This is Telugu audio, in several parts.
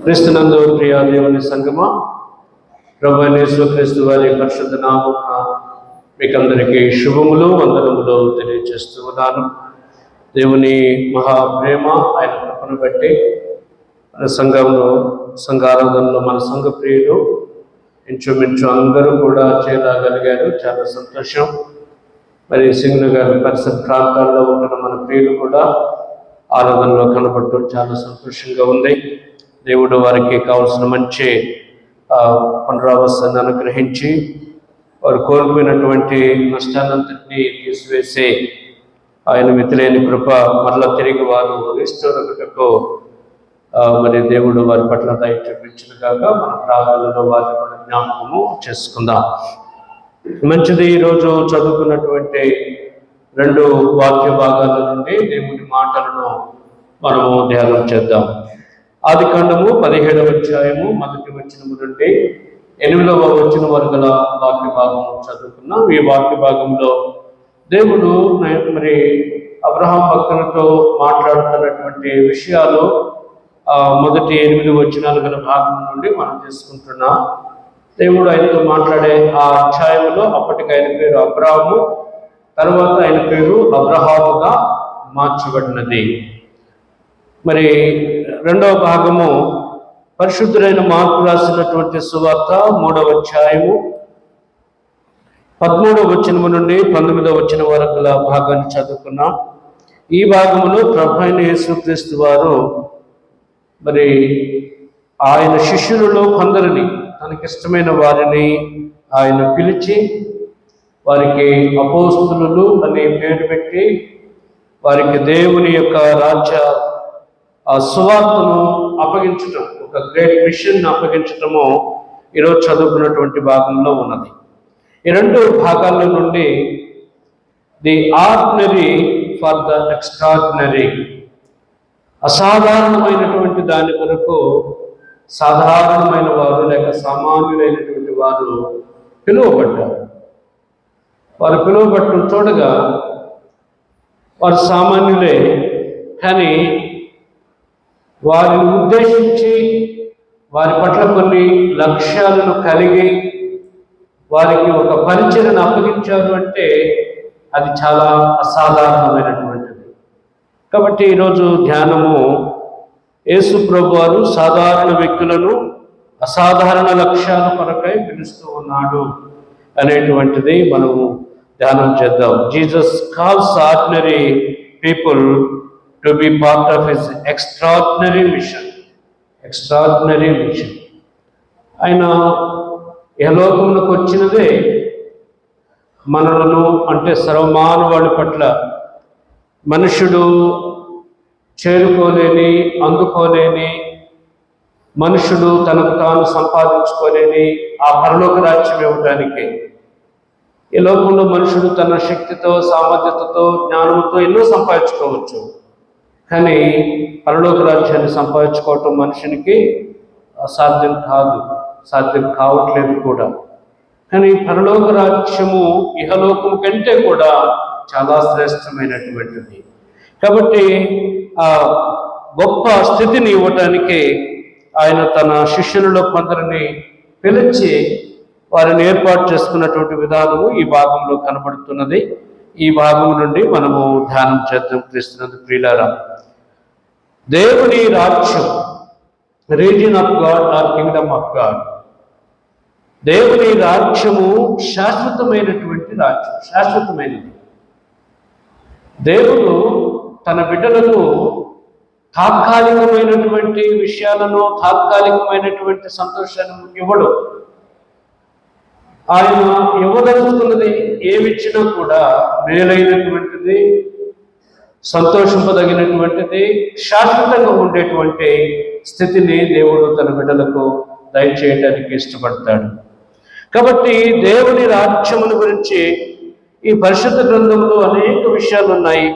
క్రీస్తునందు ప్రియ దేవుని సంగమా, ప్రభువైన యేసుక్రీస్తు వారి పరిశుద్ధ నామమున మీకందరికీ శుభములు వందనములు తెలియజేస్తూ ఉన్నాను. దేవుని మహాప్రేమ, ఆయన కృపను బట్టి మన సంఘంలో సంఘారాధనలో మన సంఘ ప్రియులు ఇంచుమించు అందరూ కూడా చేరగలిగారు. చాలా సంతోషం. మరి సింగులు గారి పరిసర ప్రాంతాల్లో ఉంటున్న మన ప్రియులు కూడా ఆరాధనలో కనబడటం చాలా సంతోషంగా ఉంది. దేవుడు వారికి కావాల్సిన మంచి పునరావాసాన్ని అనుగ్రహించి వారు కోల్పోయినటువంటి నష్టాన్నంతటినీ తీసివేసి ఆయన మితిలేని కృప మరలా తిరిగి వారు రిస్టోరకు మరి దేవుడు వారి పట్ల దయ చూపించిన కాక మన ప్రాంతాలలో వారిని కూడా జ్ఞాపకము చేసుకుందాం. మంచిది. ఈరోజు చదువుకున్నటువంటి 2 వాక్య భాగాల నుండి దేవుని మాటలను మనము ధ్యానం చేద్దాం. ఆదికాండము 17వ అధ్యాయము 1వ వచనం నుండి 8వ వచనం వరకు వాక్య భాగం చదువుకున్నాం. ఈ వాక్య భాగంలో దేవుడు మరి అబ్రహాం భక్తులతో మాట్లాడుతున్నటువంటి విషయాలు మొదటి 8 వచనాలు గల భాగం నుండి మనం తీసుకుంటున్నాం. దేవుడు ఆయనతో మాట్లాడే ఆ అధ్యాయంలో అప్పటికి ఆయన పేరు అబ్రాహాము, తర్వాత ఆయన పేరు అబ్రహాముగా మార్చబడినది. మరి 2వ భాగము పరిశుద్ధులైన మార్కు రాసినటువంటి సువార్త 3వ అధ్యాయము 13వ వచనము నుండి 19వ వచనం వరకు భాగాన్ని చదువుకున్నాం. ఈ భాగంలో ప్రభువైన యేసుక్రీస్తు వారు మరి ఆయన శిష్యులలో కొందరిని, తనకిష్టమైన వారిని ఆయన పిలిచి వారికి అపోస్తలులు అనే పేరు పెట్టి వారికి దేవుని యొక్క రాజ్య సువార్తను అప్పగించటం, ఒక గ్రేట్ మిషన్ అప్పగించటము ఈరోజు చదువుకున్నటువంటి భాగంలో ఉన్నది. ఈ 2 భాగాల నుండి the ordinary for the extraordinary, అసాధారణమైనటువంటి దాని కొరకు సాధారణమైన వారు లేక సామాన్యులైనటువంటి వారు పిలువబడ్డారు. వారు పిలువబట్టం చూడగా వారు సామాన్యులే, కానీ వారిని ఉద్దేశించి వారి పట్ల కొన్ని లక్ష్యాలను కలిగి వారికి ఒక పరిచయను అప్పగించారు అంటే అది చాలా అసాధారణమైనటువంటిది. కాబట్టి ఈరోజు ధ్యానము యేసు ప్రభు వారు సాధారణ వ్యక్తులను అసాధారణ లక్ష్యాల కొరకై పిలుస్తూ ఉన్నాడు అనేటువంటిది మనము ధ్యానం చేద్దాం. Jesus calls ordinary people to be part of his extraordinary mission. Extraordinary mission. ఆయన యలోకమునకు వచ్చినదే మనలను, అంటే సర్వమానవాడి పట్ల మనుషుడు చేరుకోలేని, అందుకోలేని, మనుషుడు తనకు తాను సంపాదించుకోలేని ఆ పరలోక రాజ్యం ఇవ్వడానికి. ఈ లోకంలో మనుషుడు తన శక్తితో, సామర్థ్యతతో, జ్ఞానంతో ఎన్నో సంపాదించుకోవచ్చు, కానీ పరలోక రాజ్యాన్ని సంపాదించుకోవటం మనుషునికి సాధ్యం కాదు, సాధ్యం కావట్లేదు కూడా. కానీ పరలోక రాజ్యము ఇహలోకము కంటే కూడా చాలా శ్రేష్టమైనటువంటిది. కాబట్టి ఆ గొప్ప స్థితిని ఇవ్వటానికి ఆయన తన శిష్యులలో కొందరిని పిలిచి వారిని ఏర్పాటు చేసుకున్నటువంటి విధానము ఈ భాగంలో కనబడుతున్నది. ఈ భాగం నుండి మనము ధ్యానం చేద్దాం. క్రీస్తునందు ప్రియులారా, దేవుని రాజ్యం, region of God or kingdom of God, దేవుని రాజ్యము శాశ్వతమైనటువంటి రాజ్యం, శాశ్వతమైనది. దేవుడు తన బిడ్డలకు తాత్కాలికమైనటువంటి విషయాలను, తాత్కాలికమైనటువంటి సంతోషాన్ని ఇవ్వడు. ఆయన ఇవ్వదలుచుకున్నది ఏమిచ్చినా కూడా మేలైనటువంటిది, సంతోషింపదగినటువంటిది, శాశ్వతంగా ఉండేటువంటి స్థితిని దేవుడు తన బిడ్డలకు దయచేయడానికి ఇష్టపడతాడు. కాబట్టి దేవుని రాజ్యమును గురించి ఈ పరిశుద్ధ గ్రంథంలో అనేక విషయాలు ఉన్నాయి.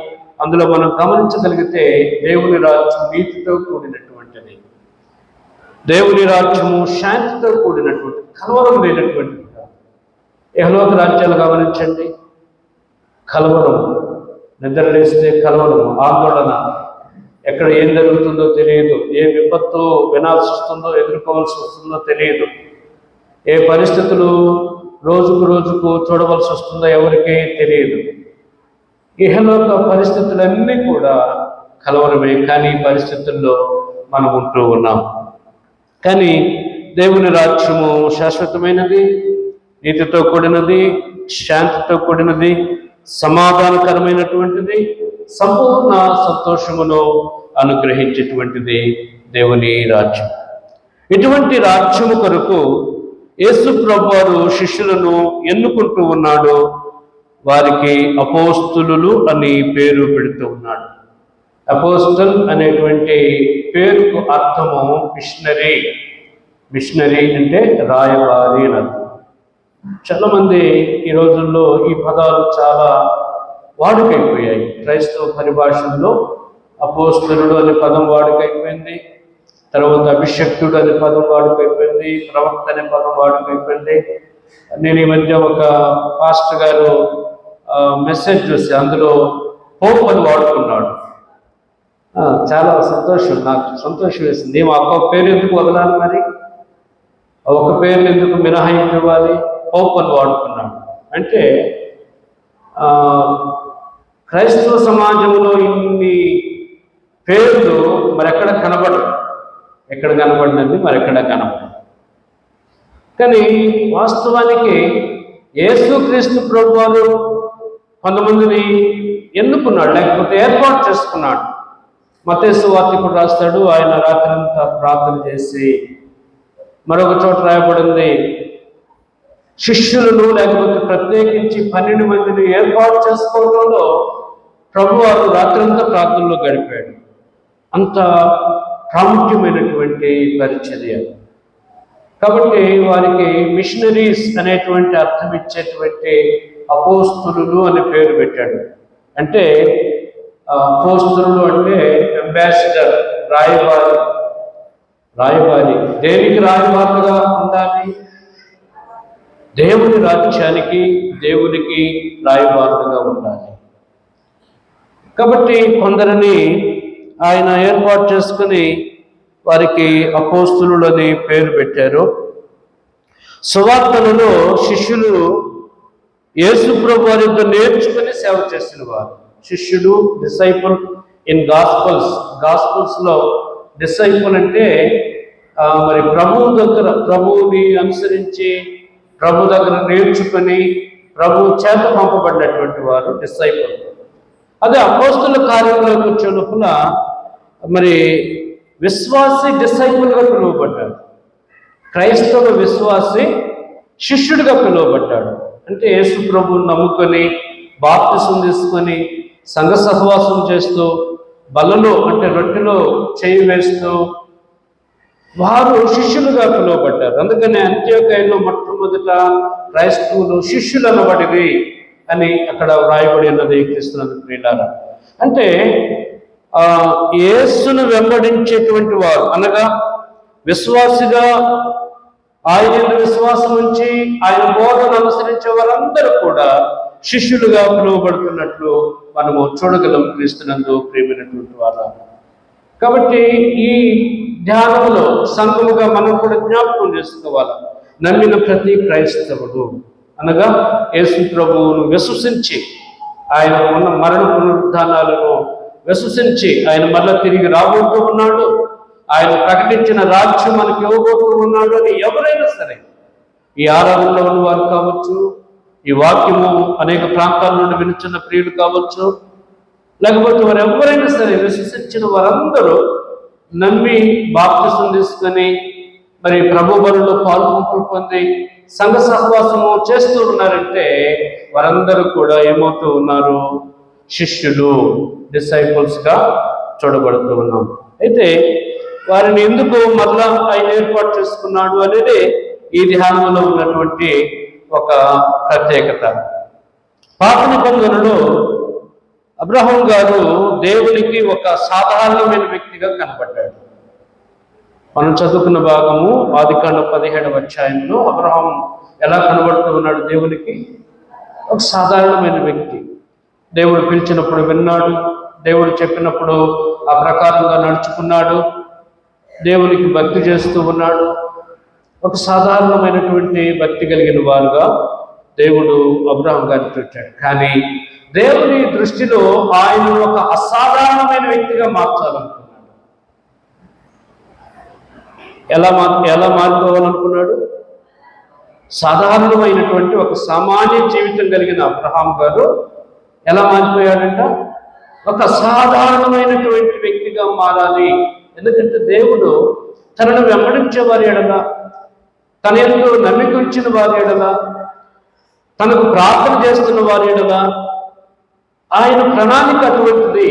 అందులో మనం గమనించగలిగితే దేవుని రాజ్యం నీతితో కూడినటువంటిది, దేవుని రాజ్యము శాంతితో కూడినటువంటిది, కలవరం లేనటువంటిది. యెహోవా రాజ్యాలు గమనించండి, కలవరం, నిద్రలేస్తే కలవరం, ఆందోళన, ఎక్కడ ఏం జరుగుతుందో తెలియదు, ఏ విపత్తు వినాల్సి వస్తుందో, ఎదుర్కోవాల్సి వస్తుందో తెలియదు, ఏ పరిస్థితులు రోజుకు రోజుకు చూడవలసి వస్తుందో ఎవరికీ తెలియదు. ఇహలోక పరిస్థితులన్నీ కూడా కలవరమే. కానీ ఈ పరిస్థితుల్లో మనం ఉంటూ ఉన్నాం. కానీ దేవుని రాజ్యము శాశ్వతమైనది, నీతితో కూడినది, శాంతితో కూడినది, సమాధానకరమైనటువంటిది, సంపూర్ణ సంతోషమును అనుగ్రహించేటువంటిది దేవుని రాజ్యం. ఇటువంటి రాజ్యము కొరకు యేసు ప్రభువారు శిష్యులను ఎన్నుకుంటూ ఉన్నాడు. వారికి అపోస్తులు అని పేరు పెడుతూ ఉన్నాడు. అపోస్తల్ అనేటువంటి పేరుకు అర్థము మిషనరీ. మిషనరీ అంటే రాయబారి అని అర్థం. చాలామంది ఈ రోజుల్లో ఈ పదాలు చాలా వాడుకైపోయాయి. క్రైస్తవ పరిభాషల్లో అపోస్తలుడు అనే పదం వాడుకైపోయింది, తర్వాత అభిషక్తుడు అనే పదం వాడుకైపోయింది, ప్రవక్త అనే పదం వాడుకైపోయింది. నేను ఈ మధ్య ఒక పాస్టర్ గారు మెసేజ్ చూసి అందులో పోప్ అని వాడుకున్నాడు. చాలా సంతోషం, నాకు సంతోషం వేసింది. మా అక్క పేరు ఎందుకు వదలాలి, మరి ఒక పేరు ఎందుకు మినహాయింపు ఇవ్వాలి? పోప్ అని వాడుకున్నాడు. అంటే క్రైస్తవ సమాజంలో ఇన్ని పేర్లు మరెక్కడ కనబడదు. ఎక్కడ కనబడినది మరెక్కడ కనబడదు. కానీ వాస్తవానికి యేసుక్రీస్తు ప్రభువారు కొంతమందిని ఎన్నుకున్నాడు, లేకపోతే ఏర్పాటు చేసుకున్నాడు. మత్తయి సువార్తికుడు రాస్తాడు, ఆయన రాత్రంతా ప్రార్థన చేసి, మరొక చోట రాయబడింది, శిష్యులను లేకపోతే ప్రత్యేకించి 12 మందిని ఏర్పాటు చేసుకోవడంలో ప్రభువారు రాత్రంతా ప్రార్థనలో గడిపాడు. అంత ప్రాముఖ్యమైనటువంటి పరిచర్య. కాబట్టి వారికి మిషనరీస్ అనేటువంటి అర్థం ఇచ్చేటువంటి అపోస్తులు అనే పేరు పెట్టాడు. అంటే అపోస్తులు అంటే అంబాసిడర్, రాయబారి. రాయబారి దేనికి రాయబారుగా ఉండాలి? దేవుని రాజ్యానికి, దేవునికి రాయబారుగా ఉండాలి. కాబట్టి కొందరిని ఆయన ఏర్పాటు చేసుకుని వారికి అపోస్తులు అని పేరు పెట్టారు. సువార్తలలో శిష్యులు యేసు ప్రభు వారితో నేర్చుకుని సేవ చేసిన వారు. శిష్యుడు, డిసైపుల్ ఇన్ గాస్పుల్స్లో డిసైపుల్ అంటే మరి ప్రభువు దగ్గర, ప్రభువుని అనుసరించి ప్రభు దగ్గర నేర్చుకుని ప్రభు చేత పంపబడినటువంటి వారు డిసైపుల్. అదే అపోస్తుల కార్యంలోకి వచ్చే లోపల మరి విశ్వాసి డిసైపుల్గా పిలువబడ్డాడు. క్రైస్తవ విశ్వాసి శిష్యుడిగా పిలువబడ్డాడు. అంటే యేసు ప్రభువుని నమ్ముకొని బాప్తిసం తీసుకొని సంఘ సహవాసం చేస్తూ బలలో అంటే రొట్టెలో చేయి వేస్తూ వారు శిష్యులుగా పిలువబడ్డారు. అందుకని అంత్యోకయలో మొట్టమొదట క్రైస్తవులు శిష్యులు అనబడివి అని అక్కడ వ్రాయబడి ఉన్నది. క్రీస్తునందు ప్రియులారా, అంటే యేసును వెంబడించేటువంటి వారు అనగా విశ్వాసిగా ఆయన విశ్వాసం ఉంచి ఆయన బోధను అనుసరించే వారందరూ కూడా శిష్యులుగా పిలువబడుతున్నట్లు మనము చూడగలం క్రీస్తునందు ప్రియమైనటువంటి వారు. కాబట్టి ఈ ధ్యానంలో సంఘముగా మనం కూడా జ్ఞాపకం చేసుకోవాలి. నమ్మిన ప్రతి క్రైస్తవుడు అనగా యేసు ప్రభువును విశ్వసించి ఆయన ఉన్న మరణ పునరుద్ధానాలను విశ్వసించి ఆయన మళ్ళా తిరిగి రాబోతూ ఉన్నాడు, ఆయన ప్రకటించిన రాజ్యం మనకి ఇవ్వబోతూ ఉన్నాడు అని ఎవరైనా సరే, ఈ ఆరాధనలో ఉన్న వారు కావచ్చు, ఈ వాక్యము అనేక ప్రాంతాల నుండి వినుచున్న ప్రియులు కావచ్చు, లేకపోతే వారు ఎవరైనా సరే విశ్వసించిన వారందరూ నమ్మి బాప్తిసం తీసుకొని మరి ప్రభు బలులో పాల్గొంటూ పొంది సంఘ సహవాసము చేస్తూ ఉన్నారంటే వారందరూ కూడా ఏమవుతూ ఉన్నారు? శిష్యులు, డిసైపుల్స్గా చూడబడుతూ ఉన్నాం. అయితే వారిని ఎందుకు మరలా ఆయన ఏర్పాటు చేసుకున్నాడు అనేది ఈ ధ్యానంలో ఉన్నటువంటి ఒక ప్రత్యేకత. పాత నిబంధనలో అబ్రహాం గారు దేవునికి ఒక సాధారణమైన వ్యక్తిగా కనబడ్డాడు. మనం చదువుకున్న భాగము ఆదికాండం 17వ అధ్యాయంలో అబ్రహాం ఎలా కనబడుతూ ఉన్నాడు దేవునికి? ఒక సాధారణమైన వ్యక్తి. దేవుడు పిలిచినప్పుడు విన్నాడు, దేవుడు చెప్పినప్పుడు ఆ ప్రకారంగా నడుచుకున్నాడు, దేవునికి భక్తి చేస్తూ ఉన్నాడు. ఒక సాధారణమైనటువంటి భక్తి కలిగిన వారుగా దేవుడు అబ్రహాం గారిని చూచాడు. కానీ దేవుని దృష్టిలో ఆయన ఒక అసాధారణమైన వ్యక్తిగా మార్చాలనుకున్నాడు. ఎలా మారుకోవాలనుకున్నాడు? సాధారణమైనటువంటి ఒక సామాన్య జీవితం కలిగిన అబ్రహాం గారు ఎలా మారిపోయాడంట? ఒక సాధారణమైనటువంటి వ్యక్తిగా మారాలి. ఎందుకంటే దేవుడు తనను వెంబడించే వారి ఎడల, తన యందు నమ్మిక ఉంచిన వారి ఎడల, తనకు ప్రార్థన చేస్తున్న వారి ఎడల ఆయన ప్రణాళిక అటువంటిది.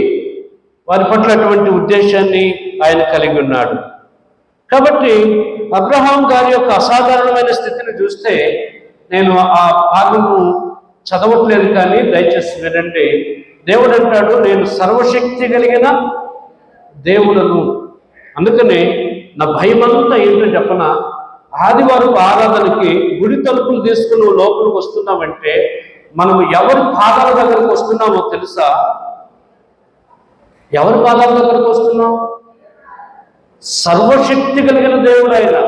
వారి పట్ల అటువంటి ఉద్దేశాన్ని ఆయన కలిగి ఉన్నాడు. కాబట్టి అబ్రహాం గారి యొక్క అసాధారణమైన స్థితిని చూస్తే, నేను ఆ భాగము చదవట్లేదు కానీ దయచేసి వినండి. దేవుడు అంటాడు, నేను సర్వశక్తి కలిగిన దేవుడను. అందుకనే నా భయమంతా ఏంటో చెప్పన, ఆదివారం ఆరాధనకి గుడి తలుపులు తీసుకుని లోపలికి వస్తున్నామంటే మనం ఎవరి పాదాల దగ్గరకు వస్తున్నామో తెలుసా? ఎవరి పాదాల దగ్గరకు వస్తున్నాం? సర్వశక్తి కలిగిన దేవుడు ఆయన.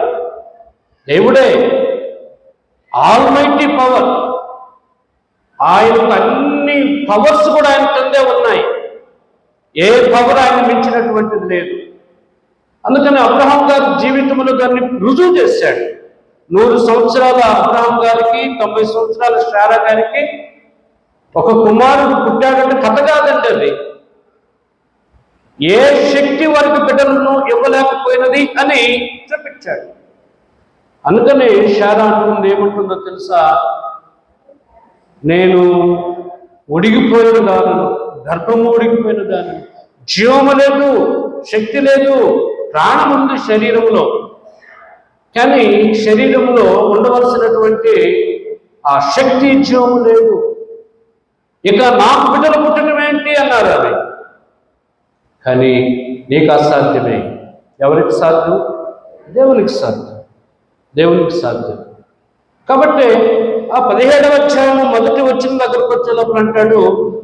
దేవుడే, ఆల్మైటీ పవర్. ఆయనకు అన్ని పవర్స్ కూడా ఆయన కిందే ఉన్నాయి. ఏ పవర్ ఆయన మించినటువంటిది లేదు. అందుకని అబ్రహాం గారి జీవితంలో దాన్ని రుజువు చేశాడు. 100 సంవత్సరాల అబ్రహాం గారికి, 90 సంవత్సరాల శారా గారికి ఒక కుమారుడు పుట్టాడంటే కథ కాదండి అది. ఏ శక్తి వారికి బిడ్డలను ఇవ్వలేకపోయినది అని చూపించాడు. అందుకని శారా అంటుంది, ఏమంటుందో తెలుసా? నేను ఉడిగిపోయిన దానిని, గర్భము ఉడిగిపోయిన దానిని, జీవము లేదు, శక్తి లేదు, ప్రాణం ఉంది శరీరంలో, కానీ శరీరంలో ఉండవలసినటువంటి ఆ శక్తి, జీవము లేదు. ఇక నాకు బిడ్డలు పుట్టడం ఏంటి అన్నారు. అది కానీ నీకు అసాధ్యమే. ఎవరికి సాధ్యం? దేవునికి సాధ్యం. దేవునికి సాధ్యం. కాబట్టి ఆ 17వ అధ్యాయం మొదటి వచ్చిన దగ్గరకు వచ్చేటప్పుడు అంటాడు,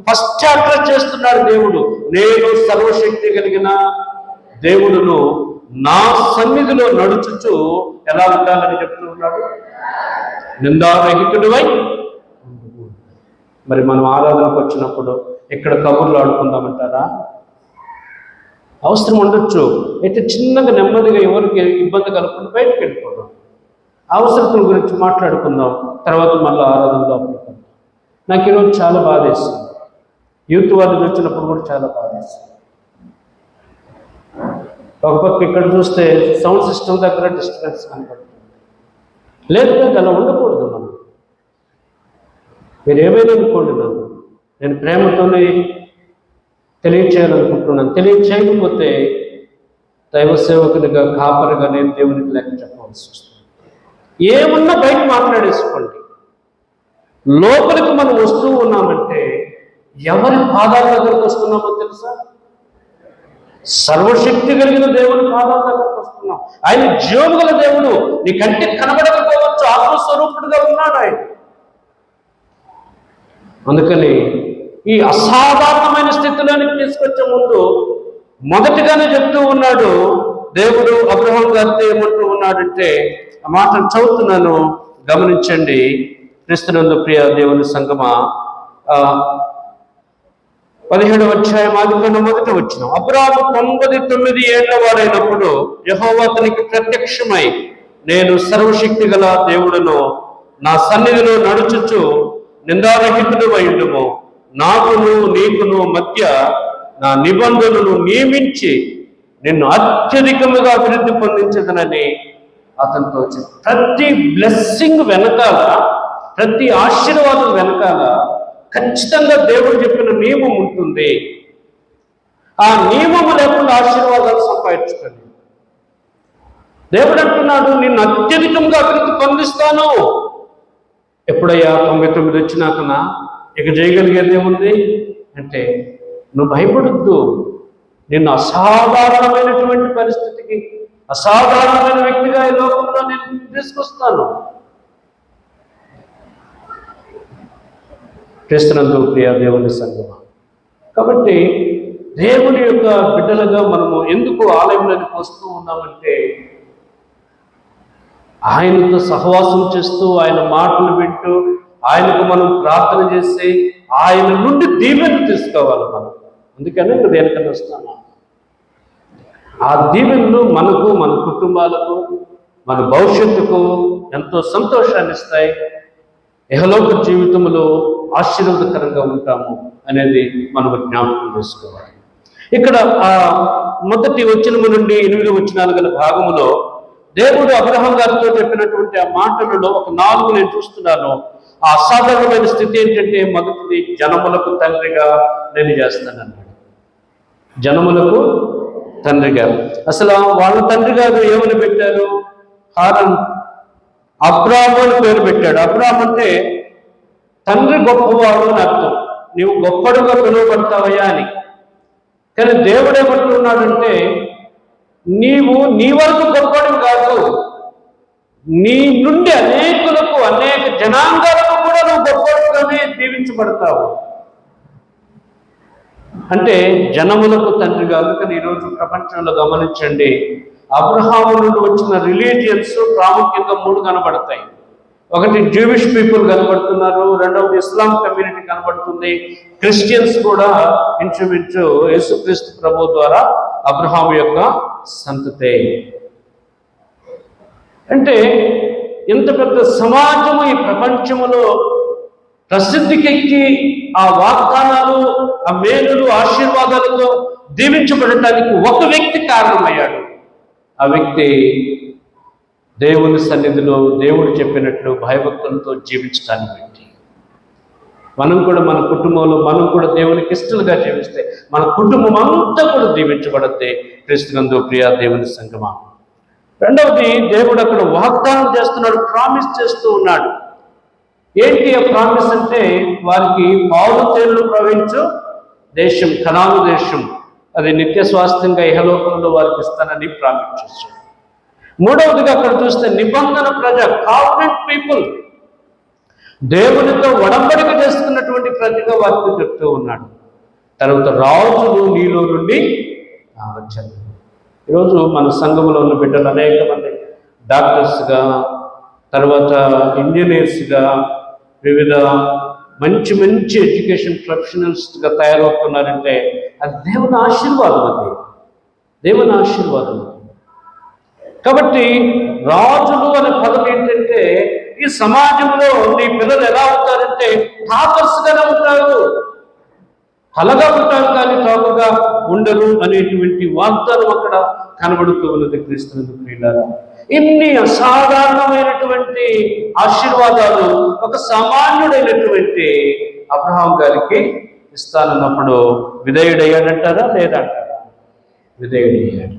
ఫస్ట్ చాప్టర్ చేస్తున్నాడు దేవుడు, నేను సర్వశక్తి కలిగిన దేవుడును, నా సన్నిధిలో నడుచుచు ఎలా ఉండాలని చెప్తూ ఉన్నాడు? నిందారహితుడివై. మరి మనం ఆరాధనకు వచ్చినప్పుడు ఇక్కడ కబుర్లు ఆడుకుందామంటారా? అవసరం ఉండొచ్చు. అయితే చిన్నగా నెమ్మదిగా ఎవరికి ఇబ్బంది కలగకుండా బయటకు వెళ్ళిపోదాం, అవసరతల గురించి మాట్లాడుకుందాం, తర్వాత మళ్ళీ ఆరాధనలో పడుకుందాం. నాకు ఈరోజు చాలా బాధేస్తుంది. యూత్ వాళ్ళు వచ్చినప్పుడు కూడా చాలా బాధేస్తుంది. ఒక పక్క ఇక్కడ చూస్తే సౌండ్ సిస్టమ్ దగ్గర డిస్టర్బెన్స్ కనపడుతుంది. లేదు, అలా ఉండకూడదు. మనం మీరు ఏమైనా అనుకోండి, నేను ప్రేమతోనే తెలియచేయాలనుకుంటున్నాను. తెలియచేయకపోతే దైవ సేవకునిగా, కాపరిగా నేను దేవునికి లెక్క చెప్పవలసి వస్తుంది. ఏమున్నా బయట మాట్లాడేసుకోండి. లోపలికి మనం వస్తూ ఉన్నామంటే ఎవరి పాదాల దగ్గరకు వస్తున్నామో తెలుసా? సర్వశక్తి కలిగిన దేవుని పాదాల దగ్గరకు వస్తున్నాం. ఆయన జీవము గల దేవుడు. నీ కంటికి కనబడకపోవచ్చు, ఆత్మస్వరూపుడుగా ఉన్నాడు ఆయన. అందుకని ఈ అసాధారణమైన స్థితిలోనికి తీసుకొచ్చే ముందు మొదటిగానే చెప్తూ ఉన్నాడు దేవుడు అబ్రహాం గారితో. ఏమంటూ ఉన్నాడంటే, ఆ మాటను చదువుతున్నాను, గమనించండి. క్రీస్తునందు ప్రియ దేవుని సంగమా, 17వ అధ్యాయం ఆదికాండం 1వ వచనం. అబ్రహాము 99 ఏళ్ల వారైనప్పుడు యెహోవా అతనికి ప్రత్యక్షమై, నేను సర్వశక్తి గల దేవుడును, నా సన్నిధిలో నడుచుచు నిందారహితుడు అయ్యుండుము, నాకును నీకును మధ్య నా నిబంధనను నియమించి నిన్ను అత్యధికముగా అభివృద్ధి పొందించదనని అతనితో చెప్పి, ప్రతి బ్లెస్సింగ్ వెనకాల, ప్రతి ఆశీర్వాదం వెనకాల ఖచ్చితంగా దేవుడు చెప్పిన నియమం ఉంటుంది. ఆ నియమము లేకుండా ఆశీర్వాదాలు సంపాదించుకోండి. దేవుడు అంటున్నాడు, నిన్ను అత్యధికంగా అభివృద్ధి పొందిస్తాను. ఎప్పుడయ్యా 99 వచ్చినాకనా ఇక చేయగలిగేది ఏముంది అంటే, నువ్వు భయపడొద్దు. నిన్ను అసాధారణమైనటువంటి పరిస్థితికి, అసాధారణమైన వ్యక్తిగా ఈ లోకంలో నేను తీసుకొస్తాను. క్రీస్తునందు ప్రియ దేవుని సంగమా, కాబట్టి దేవుని యొక్క బిడ్డలుగా మనము ఎందుకు ఆలయంలోకి వస్తూ ఉన్నామంటే, ఆయనతో సహవాసం చేస్తూ, ఆయన మాటలు వింటూ, ఆయనకు మనం ప్రార్థన చేసి, ఆయన నుండి దీవెన తీసుకోవాలి మనం. అందుకనే దేనికన్నా వస్తాను. ఆ దీవెనలు మనకు, మన కుటుంబాలకు, మన భవిష్యత్తుకు ఎంతో సంతోషాన్ని ఇస్తాయి. ఇహలోక జీవితంలో ఆశీర్వాదకరంగా ఉంటాము అనేది మనం జ్ఞాపకం చేసుకోవాలి. ఇక్కడ ఆ మొదటి వచనము నుండి 8 వచనాలు గల భాగములో దేవుడు అబ్రహాం గారితో చెప్పినటువంటి ఆ మాటలలో ఒక 4 నేను చూస్తున్నాను. ఆ అసాధారణమైన స్థితి ఏంటంటే, మొదటిది జనములకు తండ్రిగా నేను చేస్తానన్నాడు. జనములకు తండ్రిగా. అసలు వాళ్ళ తండ్రి గారు ఏమని పెట్టారు? హారన్, అబ్రాము అని పేరు పెట్టాడు. అబ్రాము అంటే తండ్రి గొప్పవాడు అని అర్థం. నీవు గొప్పడుగా పిలువబడతావయ్యా అని. కానీ దేవుడు ఏమంటున్నాడంటే, నీవు నీ వరకు గొప్పవాడు కాదు, నీ నుండి అనేకులకు, అనేక జనాంగాలకు కూడా నువ్వు గొప్పవాడుగానే దీవించబడతావు. అంటే జనములకు తండ్రి కాదు. కానీ ఈరోజు ప్రపంచంలో గమనించండి, అబ్రహాము నుండి వచ్చిన రిలీజియన్స్ ప్రాముఖ్యంగా 3 కనబడతాయి. ఒకటి జ్యూవిష్ పీపుల్ కనబడుతున్నారు, రెండవది ఇస్లాం కమ్యూనిటీ కనబడుతుంది, క్రిస్టియన్స్ కూడా ఇంచుమించు యేసుక్రీస్తు ప్రభు ద్వారా అబ్రహాము యొక్క సంతతే. అంటే ఇంత పెద్ద సమాజము ఈ ప్రపంచములో ప్రసిద్ధికెక్కి ఆ వాగ్దానాలు, ఆ మేలులు, ఆశీర్వాదాలతో దీవించబడటానికి ఒక వ్యక్తి కారణమయ్యాడు. ఆ వ్యక్తి దేవుని సన్నిధిలో దేవుడు చెప్పినట్లు భయభక్తులతో జీవించడానికి వ్యక్తి. మనం కూడా మన కుటుంబంలో మనం కూడా దేవునికి ఇష్టలుగా జీవిస్తే మన కుటుంబం అంతా కూడా దీవించబడితే క్రీస్తునందు ప్రియ దేవుని సంగమా. రెండవది, దేవుడు అక్కడ వాగ్దానం చేస్తున్నాడు, ప్రామిస్ చేస్తూ ఉన్నాడు. ఏంటి ఆ ప్రామిస్ అంటే, వారికి పాలు తేళ్లు ప్రవహించు దేశం, కనాను దేశం, అది నిత్య స్వాస్థ్యంగా ఇహలోకంలో వారికి ఇస్తానని ప్రామిస్ చేశాడు. మూడవదిగా అక్కడ చూస్తే నిబంధన ప్రజ, కావనెంట్ పీపుల్, దేవునితో ఒడంబడిక చేసుకున్నటువంటి ప్రజగా వారితో చెప్తూ ఉన్నాడు. తర్వాత రాజులు నీలో నుండి వచ్చారు. ఈరోజు మన సంఘంలో ఉన్న బిడ్డలు అనేక మంది డాక్టర్స్గా, తర్వాత ఇంజనీర్స్గా, వివిధ మంచి మంచి ఎడ్యుకేషన్ ప్రొఫెషనల్స్గా తయారవుతున్నారంటే అది దేవుని ఆశీర్వాదం. అది దేవుని ఆశీర్వాదం. కాబట్టి రాజులు అనే పదం ఏంటంటే, ఈ సమాజంలో నీ పిల్లలు ఎలా అవుతారంటే టాపర్స్గానే ఉంటారు, తలగా ఉంటారు కానీ టాపర్గా ఉండరు అనేటువంటి వాగ్దానం అక్కడ కనబడుతూ ఉన్నది. క్రీస్తునందు ప్రియులారా, ఇన్ని అసాధారణమైనటువంటి ఆశీర్వాదాలు ఒక సామాన్యుడైనటువంటి అబ్రహాం గారికి ఇస్తానన్నప్పుడు విధేయుడయ్యాడంటారా లేదంటారా? విధేయుడయ్యాడు.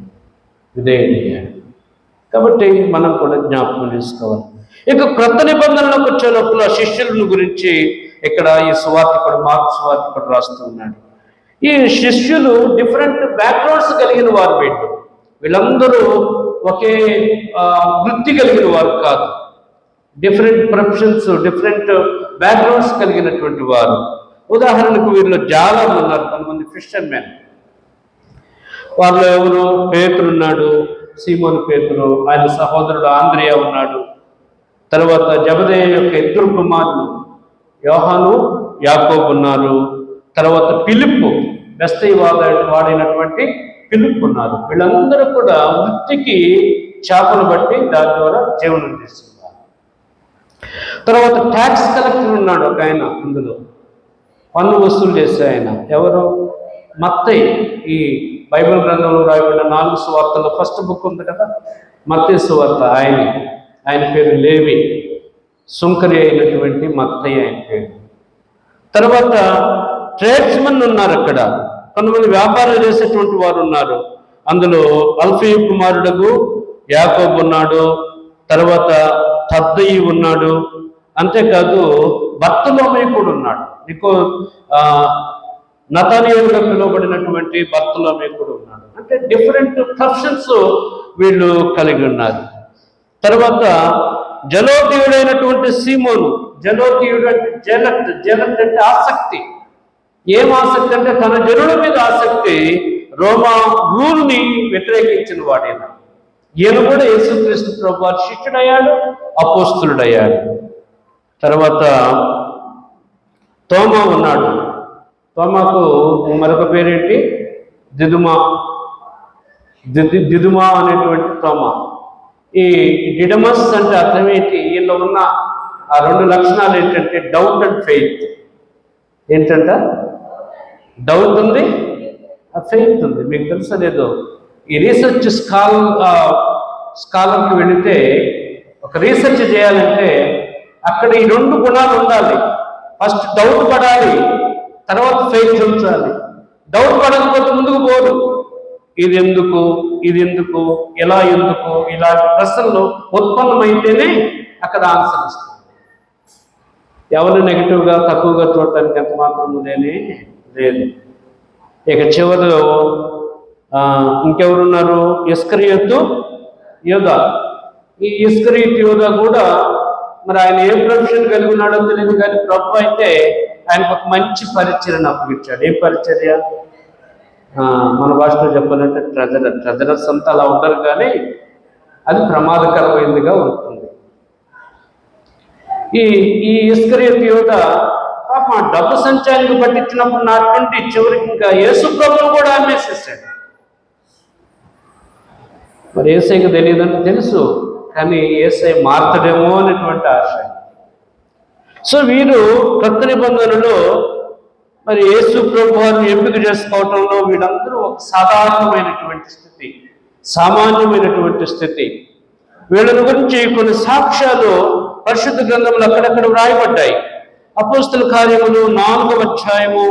కాబట్టి మనం కూడా జ్ఞాపకం చేసుకోవాలి. ఇక క్రొత్త నిబంధనలకు వచ్చే లోపల శిష్యులను గురించి ఇక్కడ ఈ సువార్తికుడు, మార్కు సువార్తికుడు రాస్తూ ఉన్నాడు. ఈ శిష్యులు డిఫరెంట్ బ్యాక్గ్రౌండ్స్ కలిగిన వారు. వీళ్ళందరూ ఒకే వృత్తి కలిగిన వారు కాదు, డిఫరెంట్ ప్రొఫెషన్స్, డిఫరెంట్ బ్యాక్గ్రౌండ్స్ కలిగినటువంటి వారు. ఉదాహరణకు వీళ్ళు జాలర్లు ఉన్నారు, కొంతమంది ఫిషర్మెన్. వాళ్ళు ఎవరు? పేతురు ఉన్నాడు, సీమోను పేతురు, ఆయన సహోదరుడు ఆంద్రియా ఉన్నాడు. తర్వాత జబదేయ యొక్క 2 కుమారులు యోహాను, యాకోబు ఉన్నారు. తర్వాత ఫిలిప్పు, బెస్తయి వాడైనటువంటి ఫిలిప్పు ఉన్నారు. వీళ్ళందరూ కూడా వృత్తికి చేపలు బట్టి దాని ద్వారా జీవనం చేస్తున్నారు. తర్వాత ట్యాక్స్ కలెక్టర్ ఉన్నాడు ఒక ఆయన, ఇందులో పన్ను వసూలు చేసే ఆయన. ఎవరు? మత్తయి. ఈ బైబిల్ గ్రంథంలో రాయబడిన 4 సువార్తల్లో ఫస్ట్ బుక్ ఉంది కదా, మత్తయి సువార్త. ఆయన పేరు లేవి, సుంకరి అయినటువంటి మత్తయి ఆయన పేరు. తర్వాత ట్రేడ్స్మెన్ ఉన్నారు అక్కడ, కొంతమంది వ్యాపారం చేసేటువంటి వారు ఉన్నారు. అందులో అల్ఫీయు కుమారుడు యాకోబు ఉన్నాడు, తర్వాత తద్దయి ఉన్నాడు, అంతేకాదు బర్తలోమయి కూడా ఉన్నాడు. నతనీయులుగా పిలువబడినటువంటి బర్తలోమయి కూడా ఉన్నాడు. అంటే డిఫరెంట్ ప్రొఫెషన్స్ వీళ్ళు కలిగి ఉన్నారు. తర్వాత జలోతీయుడైనటువంటి సీమోను, జలోతీయుడు అంటే జలత్ అంటే ఆసక్తి. ఏం ఆసక్తి అంటే తన జనుల మీద ఆసక్తి, రోమా రూల్ని వ్యతిరేకించిన వాడైన ఈయన కూడా యేసుక్రీస్తు ప్రభువారి శిష్యుడయ్యాడు, అపోస్తులుడయ్యాడు. తర్వాత తోమా ఉన్నాడు. తోమాకు మరొక పేరేంటి? దిదుమా అనేటువంటి తోమా. ఈ డిడమస్ అంటే అర్థం ఏంటి? వీళ్ళు ఉన్న ఆ రెండు లక్షణాలు ఏంటంటే డౌట్ అండ్ ఫెయిత్. ఏంటంట? డౌట్ ఉంది, ఫెయిత్ ఉంది. మీకు తెలుసా లేదో, ఈ రీసెర్చ్ స్కాలర్కి వెళితే ఒక రీసెర్చ్ చేయాలంటే అక్కడ ఈ రెండు గుణాలు ఉండాలి. ఫస్ట్ డౌట్ పడాలి, తర్వాత ఫెయిత్ ఉంచాలి. డౌట్ పడకపోతే ముందుకు పోదు. ఇది ఎందుకు, ఎలా ఎందుకు, ఇలాంటి ప్రశ్నలు ఉత్పన్నమైతేనే అక్కడ ఆన్సర్ వస్తుంది. ఎవరు నెగిటివ్గా తక్కువగా చూడటానికి ఎంత మాత్రం లేదు. ఇక చివరిలో ఇంకెవరున్నారు? ఇస్కరియోతు యోధా. ఈ ఇస్కరియోతు యోధా కూడా మరి ఆయన ఏ ప్రొఫెషన్ కలిగి ఉన్నాడో తెలియదు, కానీ ప్రభు అయితే ఆయనకు ఒక మంచి పరిచర్యను అప్పగించాడు. ఏం పరిచర్య? మన భాషలో చెప్పాలంటే ట్రెజరర్స్ అంతా అలా ఉంటారు, కానీ అది ప్రమాదకరమైనదిగా ఉంటుంది. ఈ ఇస్కరియోతు యోధా పాపం డబ్బు సంచానికి పట్టించినప్పుడు నాటువంటి చివరికి ఇంకా యేసు ప్రభువును కూడా అమ్మేసేసాడు. మరి యేసయ్యకి తెలియదంటే తెలుసు, కానీ యేసయ్య మారుతాడేమో అనేటువంటి ఆశ. సో వీరు కొత్త నిబంధనలో మరి యేసు ప్రభు వారిని ఎంపిక చేసుకోవటంలో వీళ్ళందరూ ఒక సాధారణమైనటువంటి స్థితి, సామాన్యమైనటువంటి స్థితి. వీళ్ళని గురించి కొన్ని సాక్ష్యాలు పరిశుద్ధ గ్రంథంలో అక్కడక్కడ వ్రాయబడ్డాయి. అపోస్తల కార్యములు 4వ అధ్యాయము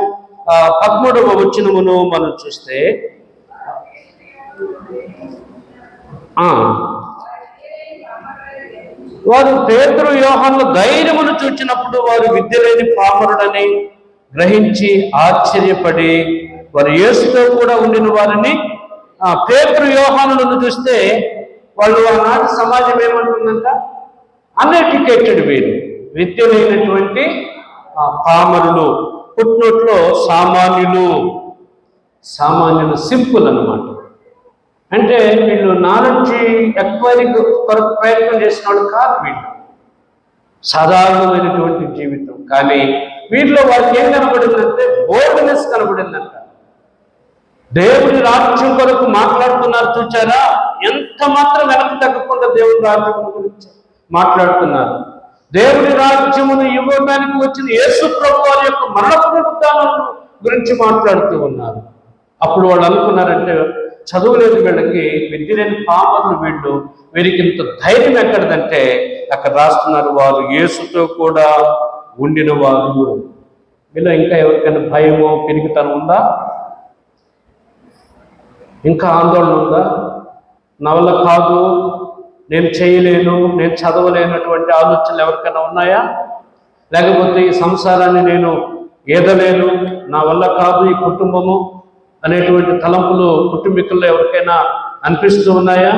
13వ వచనమును మనం చూస్తే, వారు పేతురు యోహాను ధైర్యమును చూచినప్పుడు వారు విద్య లేని పామరుడని గ్రహించి ఆశ్చర్యపడి వారు యేసుతో కూడా ఉండిన వారిని, పేతురు యోహానులను చూస్తే వాళ్ళు ఆనాటి సమాజం ఏమంటుందంట? అన్ఎడ్యుకేటెడ్, వీరు విద్య లేనటువంటి పామరులు, పుట్టినట్లో సామాన్యులు సింపుల్ అన్నమాట. అంటే వీళ్ళు నాలెడ్జ్ ఎక్వైరీ కొరకు ప్రయత్నం చేసిన వాళ్ళు కాదు. వీళ్ళు సాధారణమైనటువంటి జీవితం. కానీ వీటిలో వారికి ఏం కనబడిందంటే బోల్డ్నెస్ కనబడిందంట. దేవుడి రాజ్యం కొరకు మాట్లాడుతున్నారు, చూచారా? ఎంత మాత్రం వెనక్కి తగ్గకుండా దేవుడి రాజ్యం గురించి మాట్లాడుతున్నారు. దేవుడి రాజ్యమును ఇవ్వడానికి వచ్చిన యేసు ప్రభు వారి యొక్క మరణ పునరుత్థానం గురించి మాట్లాడుతూ ఉన్నారు. అప్పుడు వాళ్ళు అనుకున్నారంటే చదువులేదు వీళ్ళకి, విద్య లేని పామరులు వీరికి ఇంత ధైర్యం ఎక్కడదంటే అక్కడ రాస్తున్నారు, వారు యేసుతో కూడా ఉండిన వారు. వీళ్ళు ఇంకా ఎవరికైనా భయమో పిరికితనం ఉందా? ఇంకా ఆందోళన ఉందా? నా వల్ల కాదు, నేను చేయలేను, నేను చదవలేనటువంటి ఆలోచనలు ఎవరికైనా ఉన్నాయా? లేకపోతే ఈ సంసారాన్ని నేను ఏదలేను, నా వల్ల కాదు ఈ కుటుంబము అనేటువంటి తలంపులు కుటుంబీకుల్లో ఎవరికైనా అనిపిస్తూ ఉన్నాయా?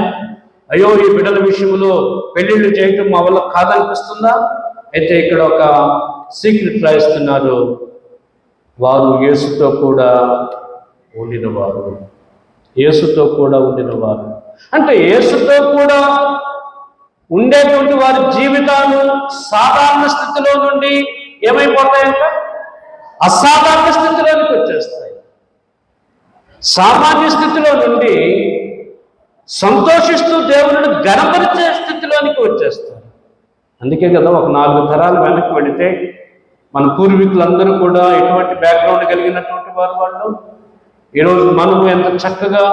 అయ్యో ఈ బిడ్డల విషయంలో పెళ్లిళ్ళు చేయటం మా వల్ల కాదనిపిస్తుందా? అయితే ఇక్కడ ఒక సీక్రెట్ రాయిస్తున్నారు, వారు యేసుతో కూడా ఉండినవారు. యేసుతో కూడా ఉండినవారు అంటే యేసుతో కూడా ఉండేటువంటి వారి జీవితాలు సాధారణ స్థితిలో నుండి ఏమైపోతాయంట? అసాధారణ స్థితిలోనికి వచ్చేస్తాయి. సామాన్య స్థితిలో నుండి సంతోషిస్తూ దేవుడిని ఘనపరిచే స్థితిలోనికి వచ్చేస్తారు. అందుకే కదా ఒక 4 తరాలు వెనక్కి వెళితే మన పూర్వీకులందరూ కూడా ఎటువంటి బ్యాక్గ్రౌండ్ కలిగినటువంటి వాళ్ళు ఈరోజు మనము ఎంత చక్కగా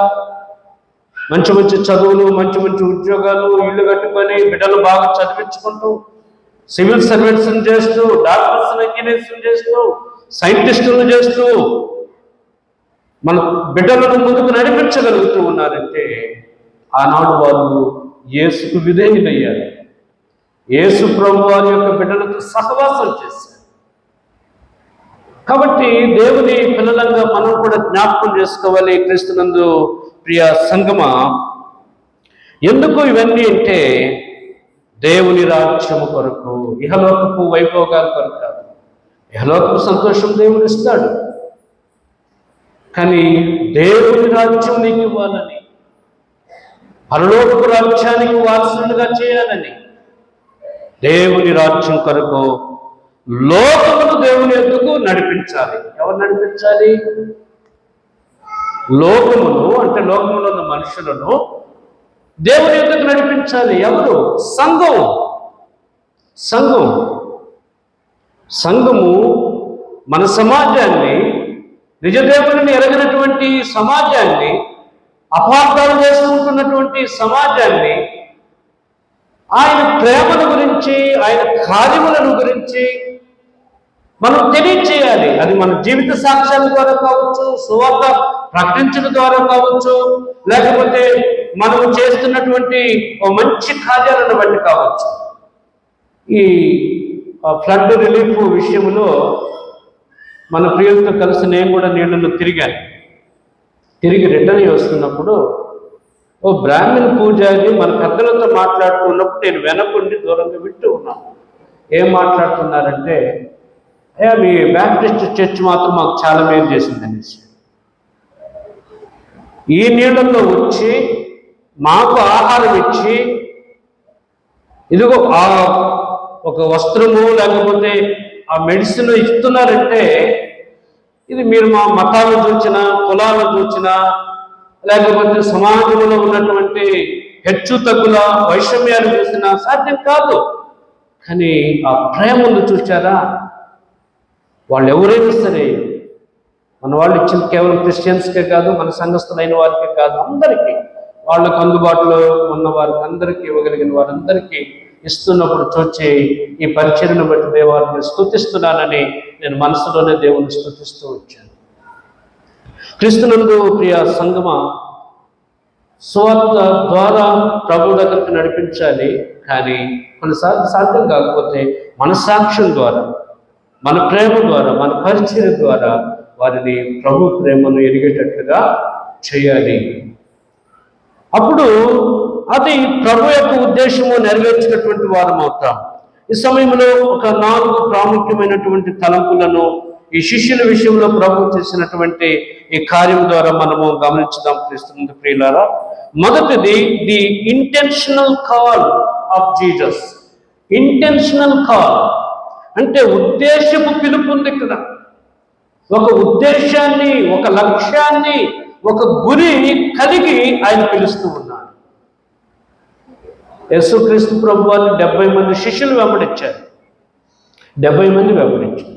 మంచి మంచి చదువులు, మంచి మంచి ఉద్యోగాలు, ఇల్లు కట్టుకొని బిడ్డలు బాగా చదివించుకుంటూ సివిల్ సర్వెంట్స్ని చేస్తూ, డాక్టర్స్, ఇంజనీర్స్ని చేస్తూ, సైంటిస్టులను చేస్తూ మన బిడ్డలను ముందుకు నడిపించగలుగుతూ ఉన్నారంటే ఆనాడు వాళ్ళు యేసుకు విధేయులయ్యారు. యేసు ప్రభు వారి యొక్క బిడ్డలతో సహవాసం చేశారు. కాబట్టి దేవుని పిల్లలంగా మనం కూడా జ్ఞాపకం చేసుకోవాలి. క్రీస్తునందు ప్రియ సంగమా, ఎందుకు ఇవన్నీ అంటే దేవుని రాజ్యము కొరకు, ఇహలోకపు వైభోగాల కొరకు కాదు. ఇహలోకపు సంతోషం దేవుడు ఇస్తాడు, కానీ దేవుని రాజ్యం నీకు ఇవ్వాలని, పరలోకపు రాజ్యానికి వారసులుగా చేయాలని, దేవుని రాజ్యం కొరకు లోకమును దేవుని యొద్దకు నడిపించాలి. ఎవరు నడిపించాలి? లోకమును అంటే లోకములో ఉన్న మనుషులను దేవుని యొద్దకు నడిపించాలి. ఎవరు? సంఘము మన సమాజాన్ని, నిజదేవుని ఎరగినటువంటి సమాజాన్ని, అపార్థాలు చేసుకుంటున్నటువంటి సమాజాన్ని ఆయన ప్రేమను గురించి, ఆయన కార్యములను గురించి మనం తెలియచేయాలి. అది మన జీవిత సాక్ష్యాల ద్వారా కావచ్చు, సువార్త ప్రకటించడం ద్వారా కావచ్చు, లేకపోతే మనము చేస్తున్నటువంటి మంచి కార్యాలను బట్టి కావచ్చు. ఈ ఫ్లడ్ రిలీఫ్ విషయంలో మన ప్రియులతో కలిసి నేను కూడా నీళ్ళలో తిరిగి రిటర్న్ అయ్యి వస్తున్నప్పుడు ఓ బ్రాహ్మణ పూజారి మన పెద్దలతో మాట్లాడుతున్నప్పుడు నేను వెనకుండి దూరంగా వింటూ ఉన్నాను. ఏం మాట్లాడుతున్నారంటే, మీ బ్యాప్టిస్ట్ చర్చ్ మాత్రం మాకు చాలా మేలు చేసింది అనేసి, ఈ నీళ్ళల్లో వచ్చి మాకు ఆహారం ఇచ్చి, ఇదిగో ఒక వస్త్రము లేకపోతే ఆ మెడిసిన్ ఇస్తున్నారంటే, ఇది మీరు మా మతాలను చూసినా, కులాలను చూసినా, లేకపోతే సమాజంలో ఉన్నటువంటి హెచ్చు తగ్గుల వైషమ్యాలు చూసినా సాధ్యం కాదు. కానీ ఆ ప్రేమ ఉంది చూసారా? వాళ్ళు ఎవరైనా సరే, మన వాళ్ళు ఇచ్చింది కేవలం క్రిస్టియన్స్కే కాదు, మన సంఘస్థులైన వారికే కాదు, అందరికీ, వాళ్ళకు అందుబాటులో ఉన్న వారికి అందరికీ, ఇవ్వగలిగిన వారందరికీ ఇస్తున్నప్పుడు చూచి ఈ పరిచర్యను బట్టి దేవాన్ని స్తుతిస్తున్నానని నేను మనసులోనే దేవుని స్తుతిస్తూ వచ్చాను. క్రీస్తునందు ప్రియ సంగమా, సువార్త ద్వారా ప్రభు దగ్గరికి నడిపించాలి. కానీ కొన్నిసార్లు సాధ్యం కాకపోతే మన సాక్ష్యం ద్వారా, మన ప్రేమ ద్వారా, మన పరిచర్య ద్వారా వారిని ప్రభు ప్రేమను ఎరిగేటట్లుగా చేయాలి. అప్పుడు అది ప్రభు యొక్క ఉద్దేశము నెరవేర్చినటువంటి వారం అవుతాం. ఈ సమయంలో ఒక 4 ప్రాముఖ్యమైనటువంటి తలంపులను ఈ శిష్యుల విషయంలో ప్రభు చేసినటువంటి ఈ కార్యం ద్వారా మనము గమనించుదాం. క్రీస్తునందు ప్రియులారా, మొదటిది the intentional call of Jesus. Intentional call అంటే ఉద్దేశపు పిలుపు ఉంది ఇక్కడ. ఒక ఉద్దేశాన్ని, ఒక లక్ష్యాన్ని, ఒక గురి కలిగి ఆయన పిలుస్తూ ఉన్నాడు. యేసుక్రీస్తు ప్రభు వారిని 70 మంది శిష్యులు వెంబడించారు. 70 మంది వెంబడించారు.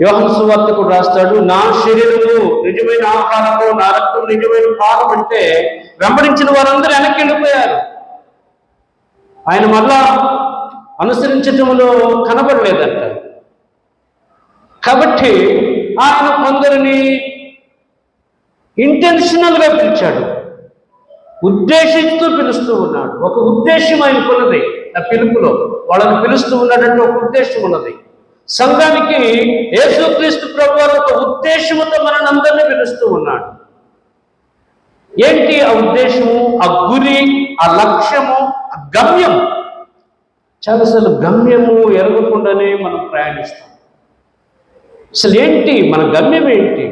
యోహాను సువార్తకుడు రాస్తాడు, నా శరీరము నిజమైన ఆహారము, నా రక్తం నిజమైన పానం అంటే వెంబడించిన వారందరూ వెనక్కి వెళ్ళిపోయారు. ఆయన మళ్ళా అనుసరించటంలో కనబడలేదంట. కాబట్టి ఆయన కొందరిని ఇంటెన్షనల్గా పిలిచాడు, ఉద్దేశిస్తూ పిలుస్తూ ఉన్నాడు. ఒక ఉద్దేశం ఆయనకున్నది. ఆ పిలుపులో వాళ్ళని పిలుస్తూ ఉన్నాడంటే ఒక ఉద్దేశం ఉన్నది. సంఘానికి యేసుక్రీస్తు ప్రభువు ఒక ఉద్దేశముతో మనల్ని అందరినీ పిలుస్తూ ఉన్నాడు. ఏంటి ఆ ఉద్దేశము, ఆ గురి, ఆ లక్ష్యము, ఆ గమ్యం? చాలాసార్లు గమ్యము ఎరగకుండానే మనం ప్రయాణిస్తాం. అసలు ఏంటి మన గమ్యం? ఏంటి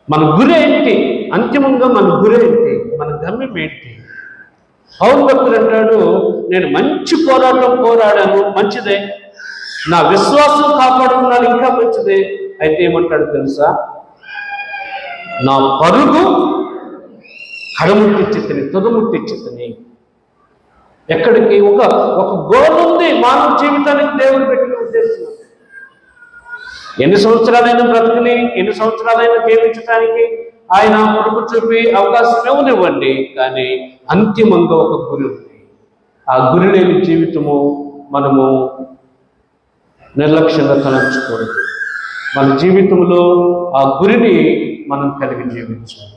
మన గురి? ఏంటి అంతిమంగా మన గురి? ఏంటి మన గమ్యం? ఏంటి? పౌలు భక్తుడు అంటాడు, నేను మంచి పోరాటం పోరాడాను, మంచిదే, నా విశ్వాసం కాపాడుకున్నాను, ఇంకా మంచిదే. అయితే ఏమంటాడు తెలుసా? నా పరుగు కడముట్టించితిని, తుదముట్టించితిని. ఎక్కడికి? ఒక గోల్ ఉంది మానవ జీవితానికి దేవుడు పెట్టిన ఉద్దేశం. ఎన్ని సంవత్సరాలైనా బ్రతుకుని, ఎన్ని సంవత్సరాలైనా జీవించడానికి ఆయన పొడుపు చూపి అవకాశం ఇవ్వనివ్వండి. కానీ అంతిమంగా ఒక గురి ఉంది. ఆ గురి లేని జీవితము మనము నిర్లక్ష్యంగా తలంచకూడదు. మన జీవితంలో ఆ గురిని మనం కలిగి జీవించాలి.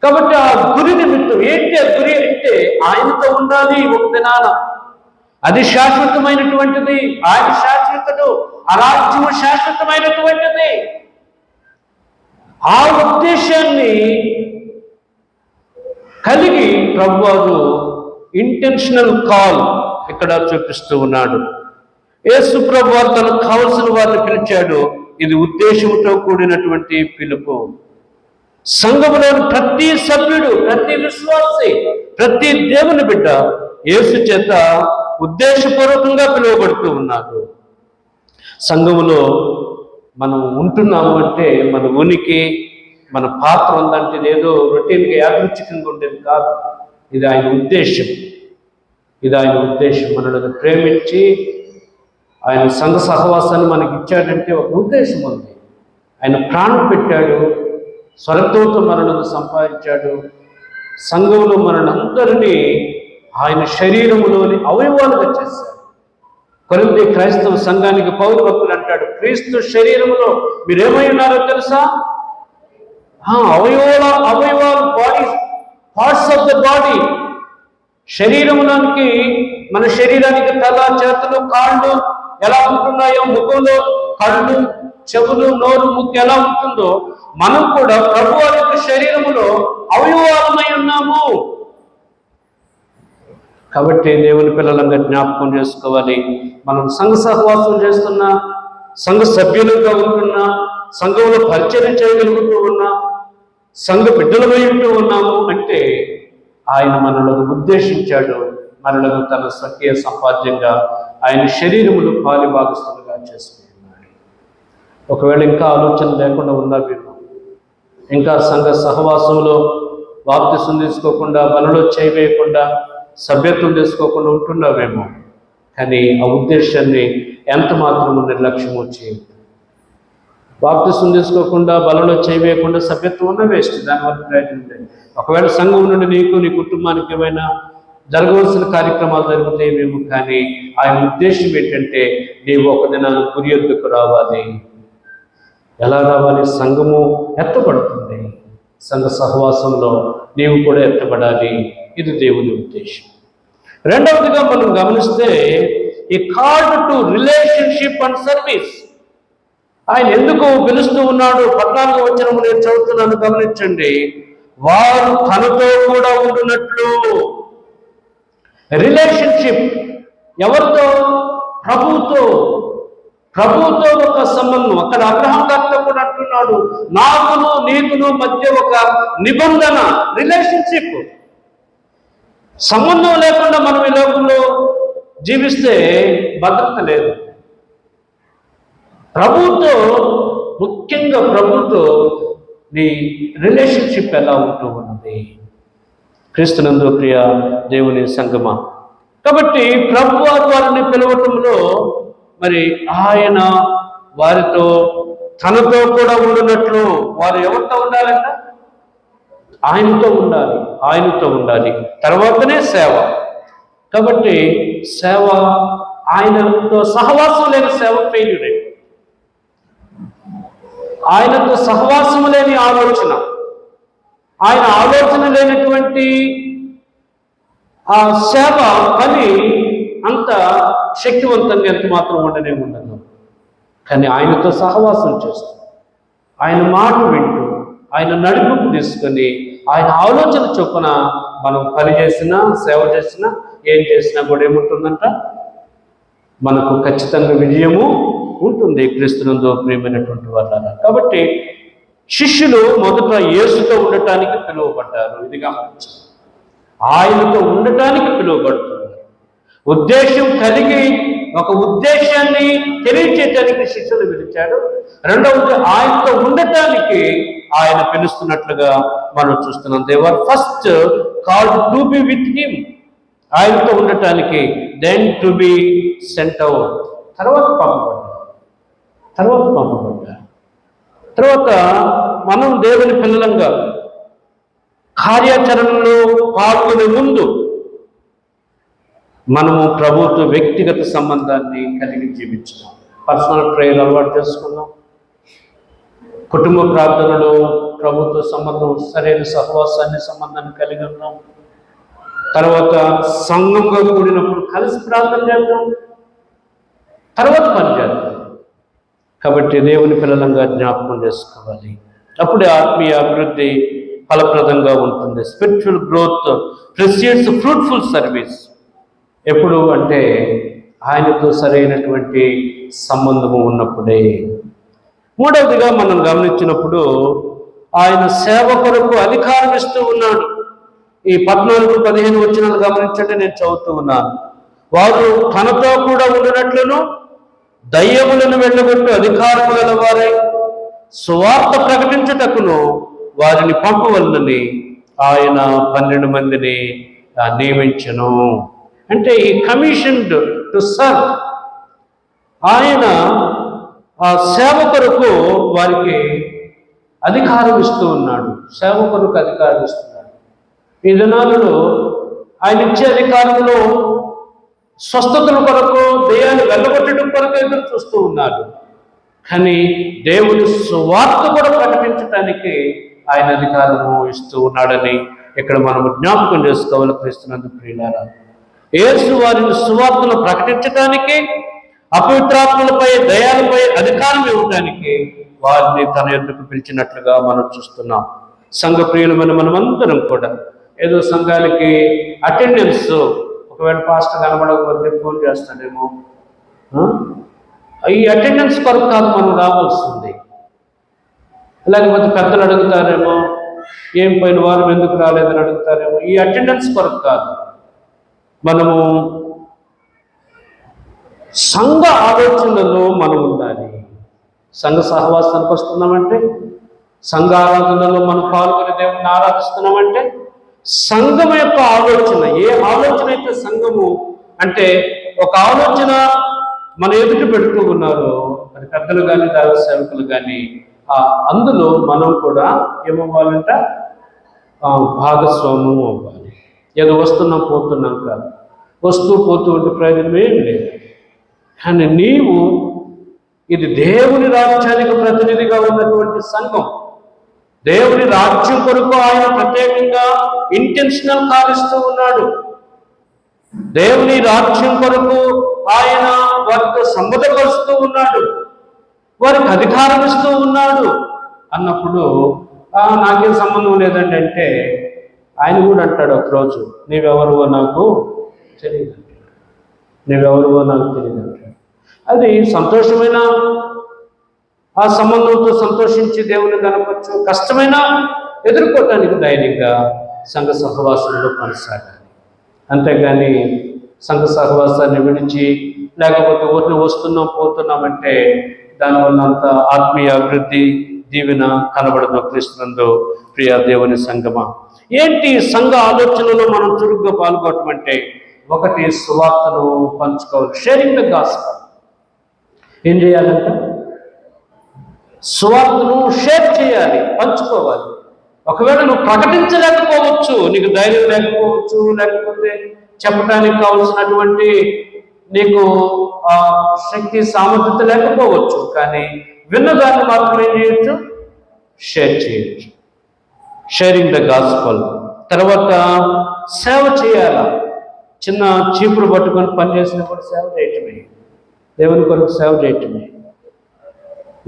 కాబట్టి ఆ గురి నిమిత్తం ఏంటి? ఆ గురి అంటే ఆయనతో ఉండాలి ఒక దినాన. అది శాశ్వతమైనటువంటిది. ఆయన శాశ్వతుడు, ఆ రాజ్యము శాశ్వతమైనటువంటిది. ఆ ఉద్దేశాన్ని కలిగి ప్రభువారు ఇంటెన్షనల్ కాల్ ఇక్కడ చూపిస్తూ ఉన్నాడు. యేసు ప్రభువారు తనకు కావలసిన వారిని పిలిచాడు. ఇది ఉద్దేశంతో కూడినటువంటి పిలుపు. సంఘములోని ప్రతి సభ్యుడు, ప్రతి విశ్వాసి, ప్రతి దేవుని బిడ్డ యేసు చేత ఉద్దేశపూర్వకంగా పిలువబడుతూ ఉన్నారు. సంఘములో మనం ఉంటున్నాము అంటే మన ఉనికి, మన పాత్ర ఉందంటే ఏదో రొటీన్గా యాదృచ్ఛికంగా ఉండేది కాదు. ఇది ఆయన ఉద్దేశం. ఇది ఆయన ఉద్దేశం. మనల్ని ప్రేమించి ఆయన సంఘ సహవాసాన్ని మనకి ఇచ్చాడంటే ఒక ఉద్దేశం ఉంది. ఆయన ప్రాణం పెట్టాడు, స్వర్గదూత మనలను సంపాదించాడు. సంఘంలో మనలందరినీ ఆయన శరీరములోని అవయవాలుగా చేశాడు. కొరింథీ క్రైస్తవ సంఘానికి పౌలు భక్తుడు అంటాడు, క్రీస్తు శరీరములో మీరేమై ఉన్నారో తెలుసా? అవయవాలు, body, parts of the body. శరీరంలోనికి, మన శరీరానికి తల, చేతులు, కాళ్ళు ఎలా ఉంటున్నాయో, ముఖంలో కళ్ళు, చెవులు, నోరు, ముక్కు ఎలా ఉంటుందో మనం కూడా ప్రభు యొక్క శరీరములో అవయవాలమై ఉన్నాము. కాబట్టి దేవుని పిల్లలంగా జ్ఞాపకం చేసుకోవాలి. మనం సంఘ సహవాసం చేస్తున్నా, సంఘ సభ్యులుగా ఉంటున్నా, సంఘంలో పరిచయం చేయగలుగుతూ ఉన్నా, సంఘ బిడ్డలమై ఉంటూ ఉన్నాము అంటే ఆయన మనలను ఉద్దేశించాడు. మనలను తన స్వకీయ సంపాద్యంగా ఆయన శరీరములు పాలి భాగస్తులుగా చేసుకుంటున్నాడు. ఒకవేళ ఇంకా ఆలోచన లేకుండా ఉన్నా వీళ్ళు, ఇంకా సంఘ సహవాసంలో బాప్తిసం తీసుకోకుండా, బలలో చేయవేయకుండా, సభ్యత్వం తీసుకోకుండా ఉంటున్నావేమో. కానీ ఆ ఉద్దేశాన్ని ఎంత మాత్రము నిర్లక్ష్యము చేయదు. బాప్తిసం తీసుకోకుండా, బలలో చేయవేయకుండా సభ్యత్వం ఉన్న వేస్ట్, దానివల్ల ప్రయోజనం లేదు. ఒకవేళ సంఘం నుండి నీకు, నీ కుటుంబానికి ఏమైనా జరగవలసిన కార్యక్రమాలు జరుగుతాయేమేమో, కానీ ఆయన ఉద్దేశం ఏంటంటే నీవు ఒక దినాన్ని గురి ఎద్దుకు రావాలి. ఎలా రావాలి? సంఘము ఎత్తబడుతుంది, సంఘ సహవాసంలో నీవు కూడా ఎత్తబడాలి. ఇది దేవుని ఉద్దేశం. రెండవదిగా మనం గమనిస్తే ఈ called to relationship and service. ఆయన ఎందుకు పిలుస్తూ ఉన్నాడు? 14వ వచనము నేను చదువుతున్నాను, గమనించండి. వారు తనతో కూడా ఉండునట్లు. రిలేషన్షిప్ ఎవరితో? ప్రభువుతో ఒక సంబంధం. అక్కడ అబ్రహాం గారితో కూడా అంటున్నాడు, నాకును నీకును మధ్య ఒక నిబంధన, రిలేషన్షిప్. సంబంధం లేకుండా మనం ఈ లోకంలో జీవిస్తే భద్రత లేదు. ప్రభువుతో, ముఖ్యంగా ప్రభువుతో నీ రిలేషన్షిప్ ఎలా ఉంటూ ఉన్నది? క్రీస్తునందు ప్రియ దేవుని సంగమా. కాబట్టి ప్రభు వారిని పిలవటంలో మరి ఆయన వారితో తనతో కూడా ఉండినట్లు, వారు ఎవరితో ఉండాలంట? ఆయనతో ఉండాలి. తర్వాతనే సేవ. కాబట్టి సేవ, ఆయనతో సహవాసం లేని సేవ ఫెయిల్యూరే. ఆయనతో సహవాసం లేని ఆలోచన, ఆయన ఆలోచన లేనటువంటి ఆ సేవ పని అంత శక్తివంతంగా ఎంత మాత్రం ఉండదు. కానీ ఆయనతో సహవాసం చేస్తూ, ఆయన మాట వింటూ, ఆయన నడుపుకు తీసుకొని, ఆయన ఆలోచన చొప్పున మనం పని చేసినా, సేవ చేసినా, ఏం చేసినా కూడా ఏముంటుందంట? మనకు ఖచ్చితంగా విజయము ఉంటుంది. క్రీస్తునందు ప్రియమైనటువంటి వాళ్ళ. కాబట్టి శిష్యులు మొదట యేసుతో ఉండటానికి పిలువబడ్డారు. ఇది గమనించారు. ఆయనతో ఉండటానికి పిలువబడుతున్నారు. ఉద్దేశం కలిగి ఒక ఉద్దేశాన్ని తెలియచేయటానికి శిష్యులు పిలిచాడు. రెండవది ఆయనతో ఉండటానికి ఆయన పిలుస్తున్నట్లుగా మనం చూస్తున్నాం. They were first called to be with him. ఆయనతో ఉండటానికి, then to be sent out. తర్వాత పంపబడ్డారు. తర్వాత మనం దేవుని పిల్లలంగా కార్యాచరణలో పాల్గొనే ముందు మనము ప్రభుతో వ్యక్తిగత సంబంధాన్ని కలిగి జీవించుదాం. పర్సనల్ ప్రేయర్ అలవాటు చేసుకుందాం. కుటుంబ ప్రార్థనలో ప్రభుత్వ సంబంధం, సరైన సంబంధాన్ని కలిగి ఉన్నాం. తర్వాత సంఘంగా కూడినప్పుడు కలిసి ప్రార్థన చేద్దాం. తర్వాత పని చేద్దాం. కాబట్టి దేవుని పిల్లలంగా జ్ఞాపకం చేసుకోవాలి. అప్పుడే ఆత్మీయ అభివృద్ధి ఫలప్రదంగా ఉంటుంది. Spiritual growth precedes fruitful service. ఎప్పుడు అంటే ఆయనతో సరైనటువంటి సంబంధము ఉన్నప్పుడే. మూడవదిగా మనం గమనించినప్పుడు ఆయన సేవ కొరకు అధికారం ఇస్తూ ఉన్నాడు. ఈ 14-15 వచనాలు గమనించండి, నేను చదువుతూ ఉన్నాను. వారు తనతో కూడా ఉండినట్లును దయ్యములను వెళ్ళగొట్టు అధికారము గలవారై సువార్త ప్రకటించుటకును వారిని పంపవలనని ఆయన 12 మందిని నియమించను. అంటే ఈ కమిషన్డ్ టు సర్వ్. ఆయన ఆ సేవ కొరకు వారికి అధికారం ఇస్తూ ఉన్నాడు. సేవ కొరకు అధికారం ఇస్తున్నాడు. ఈ దినాలలో ఆయన ఇచ్చే అధికారంలో స్వస్థతల కొరకు, దెయ్యాన్ని వెళ్ళగొట్టడం కొరకు ఎదురు చూస్తూ ఉన్నాడు. కానీ దేవుని సువార్త కూడా ప్రకటించడానికి ఆయన అధికారము ఇస్తూ ఉన్నాడని ఇక్కడ మనము జ్ఞాపకం చేసుకోవాలి. క్రీస్తునందు ప్రియులారా, యేసు వారిని సువార్తను ప్రకటించడానికి, అపవిత్రాత్మలపై, దయ్యాలపై అధికారం ఇవ్వడానికి వారిని తన యొద్దకు పిలిచినట్లుగా మనం చూస్తున్నాం. సంఘ ప్రియులమైన మనమందరం కూడా ఏదో సంఘాలకి అటెండెన్స్, ఒకవేళ పాస్టర్ కనబడకపోతే ఫోన్ చేస్తాడేమో, ఈ అటెండెన్స్ కొరకు కాదు మనం రావాల్సింది. లేకపోతే పెద్దలు అడుగుతారేమో, ఏం పోయిన వారం ఎందుకు రాలేదని అడుగుతారేమో. ఈ అటెండెన్స్ కొరకు కాదు. మనము సంఘ ఆలోచనలో మనం ఉండాలి. సంఘ సహవాసానికి వస్తున్నామంటే, సంఘ ఆరాధనలో మనం పాల్గొని దేవుని ఆరాధిస్తున్నామంటే, సంఘం యొక్క ఆలోచన, ఏ ఆలోచన అయితే సంఘము అంటే ఒక ఆలోచన మన ఎదుటి పెడుతూ ఉన్నారో, అది పెద్దలు కానీ దైవ సేవకులు కానీ, అందులో మనం కూడా ఏమవ్వాలంట, భాగస్వామ్యం అవ్వాలి. ఏదో వస్తున్నాం పోతున్నాం కాదు. వస్తూ పోతూ ఉంటే ప్రయోజనం ఏం లేదు. కానీ నీవు ఇది దేవుని రాజ్యానికి ప్రతినిధిగా ఉన్నటువంటి సంఘం. దేవుని రాజ్యం కొరకు ఆయన ప్రత్యేకంగా ఇంటెన్షనల్ కాలిస్తూ ఉన్నాడు. దేవుని రాజ్యం కొరకు ఆయన వారితో సంబంధపరుస్తూ ఉన్నాడు, వారికి అధికారం ఇస్తూ ఉన్నాడు అన్నప్పుడు నాకేం సంబంధం లేదండి అంటే, ఆయన కూడా అంటాడు ఒకరోజు, నీవెవరువో నాకు తెలియదు, నీవెవరువో నాకు తెలియదు అంటాడు. అది సంతోషమైన ఆ సంబంధంతో సంతోషించి దేవుని కనపచ్చు, కష్టమైనా ఎదుర్కోవటానికి ధైర్యంగా సంఘ సహవాసంలో కొనసాగాలి. అంతేగాని సంఘ సహవాసాన్ని విడిచి లేకపోతే ఊరిని వస్తున్నాం పోతున్నామంటే దానివల్ల అంత ఆత్మీయ అభివృద్ధి, దీవెన కనబడదు. క్రీస్తునందు ప్రియ దేవుని సంగమా, ఏంటి సంఘ ఆలోచనలో మనం చురుగ్గా పాల్గొనటం అంటే, ఒకటి సువార్తను పంచుకోవాలి. Sharing the gospel. ఏం చేయాలంటే సువార్తను షేర్ చేయాలి, పంచుకోవాలి. ఒకవేళ నువ్వు ప్రకటించలేకపోవచ్చు, నీకు ధైర్యం లేకపోవచ్చు, లేకపోతే చెప్పడానికి కావలసినటువంటి నీకు శక్తి సామర్థ్యత లేకపోవచ్చు, కానీ విన్నదాన్ని మాత్రం ఏం చేయొచ్చు, షేర్ చేయొచ్చు. Sharing the gospel. తర్వాత సేవ చేయాల. చిన్న చీపురు పట్టుకొని పనిచేసినప్పుడు సేవ చేయటమే, దేవుని కొరకు సేవ చేయటమే.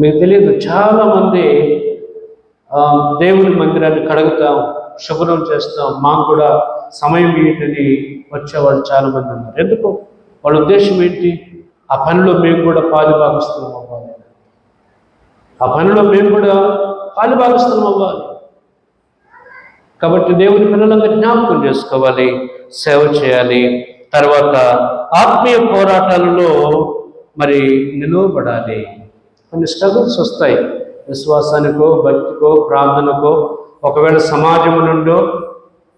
మీకు తెలియదు, చాలామంది దేవుని మందిరాన్ని కడుగుతాం, శుభ్రం చేస్తాం, మాకు కూడా సమయం ఏంటని వచ్చేవాళ్ళు చాలామంది ఉన్నారు. ఎందుకు? వాళ్ళ ఉద్దేశం ఏంటి? ఆ పనిలో మేము కూడా పాలుభాగస్థులం అవ్వాలి, ఆ పనిలో మేము కూడా పాలుభాగస్థులం అవ్వాలి. కాబట్టి దేవుని పిల్లలంగా జ్ఞాపకం చేసుకోవాలి, సేవ చేయాలి. తర్వాత ఆత్మీయ పోరాటాలలో మరి నిలువబడాలి. కొన్ని స్ట్రగుల్స్ వస్తాయి, విశ్వాసానికో, భక్తికో, ప్రార్థనకో, ఒకవేళ సమాజం నుండో,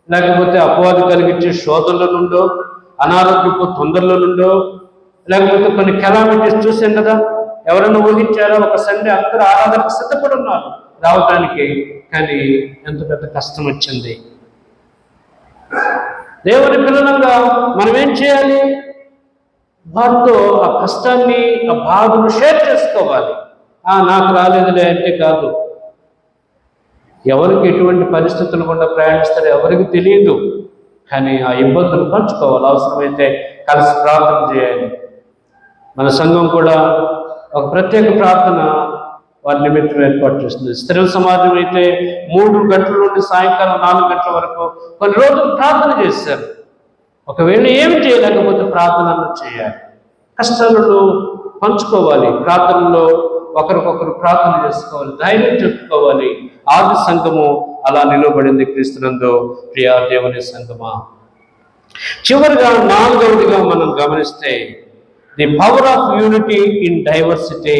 లేకపోతే అపవాది కలిగించే శోధనల నుండో, అనారోగ్యపు తొందరల నుండో, లేకపోతే కొన్ని కెలామిటీస్ చూసాం కదా. ఎవరైనా ఊహించారా? ఒక సండే అందరూ ఆరాధనకు సిద్ధపడి ఉన్నారు రావటానికి, కానీ ఎంత పెద్ద కష్టం వచ్చింది. దేవుని పిల్లలంగా మనం ఏం చేయాలి? వారితో ఆ కష్టాన్ని, ఆ బాధను షేర్ చేసుకోవాలి. నాకు రాలేదులే అంటే కాదు. ఎవరికి ఎటువంటి పరిస్థితులు కూడా ప్రయాణిస్తారో ఎవరికి తెలియదు, కానీ ఆ ఇబ్బందులు పంచుకోవాలి. అవసరమైతే కలిసి ప్రార్థన చేయాలి. మన సంఘం కూడా ఒక ప్రత్యేక ప్రార్థన వారి నిమిత్తం ఏర్పాటు చేస్తుంది. స్త్రీల సమాజం అయితే 3 గంటల నుండి సాయంకాలం 4 గంటల వరకు కొన్ని రోజులు ప్రార్థన చేశారు. ఒకవేళ ఏమి చేయలేకపోతే ప్రార్థనలు చేయాలి, కష్టాలను పంచుకోవాలి. ప్రార్థనలో ఒకరికొకరు ప్రార్థన చేసుకోవాలి, ధైర్యం చెప్పుకోవాలి. ఆది సంఘము అలా నిలబడింది క్రీస్తునందు. ప్రియా దేవుని సంఘమా, చివరిగా 4వదిగా మనం గమనిస్తే the power of unity in diversity.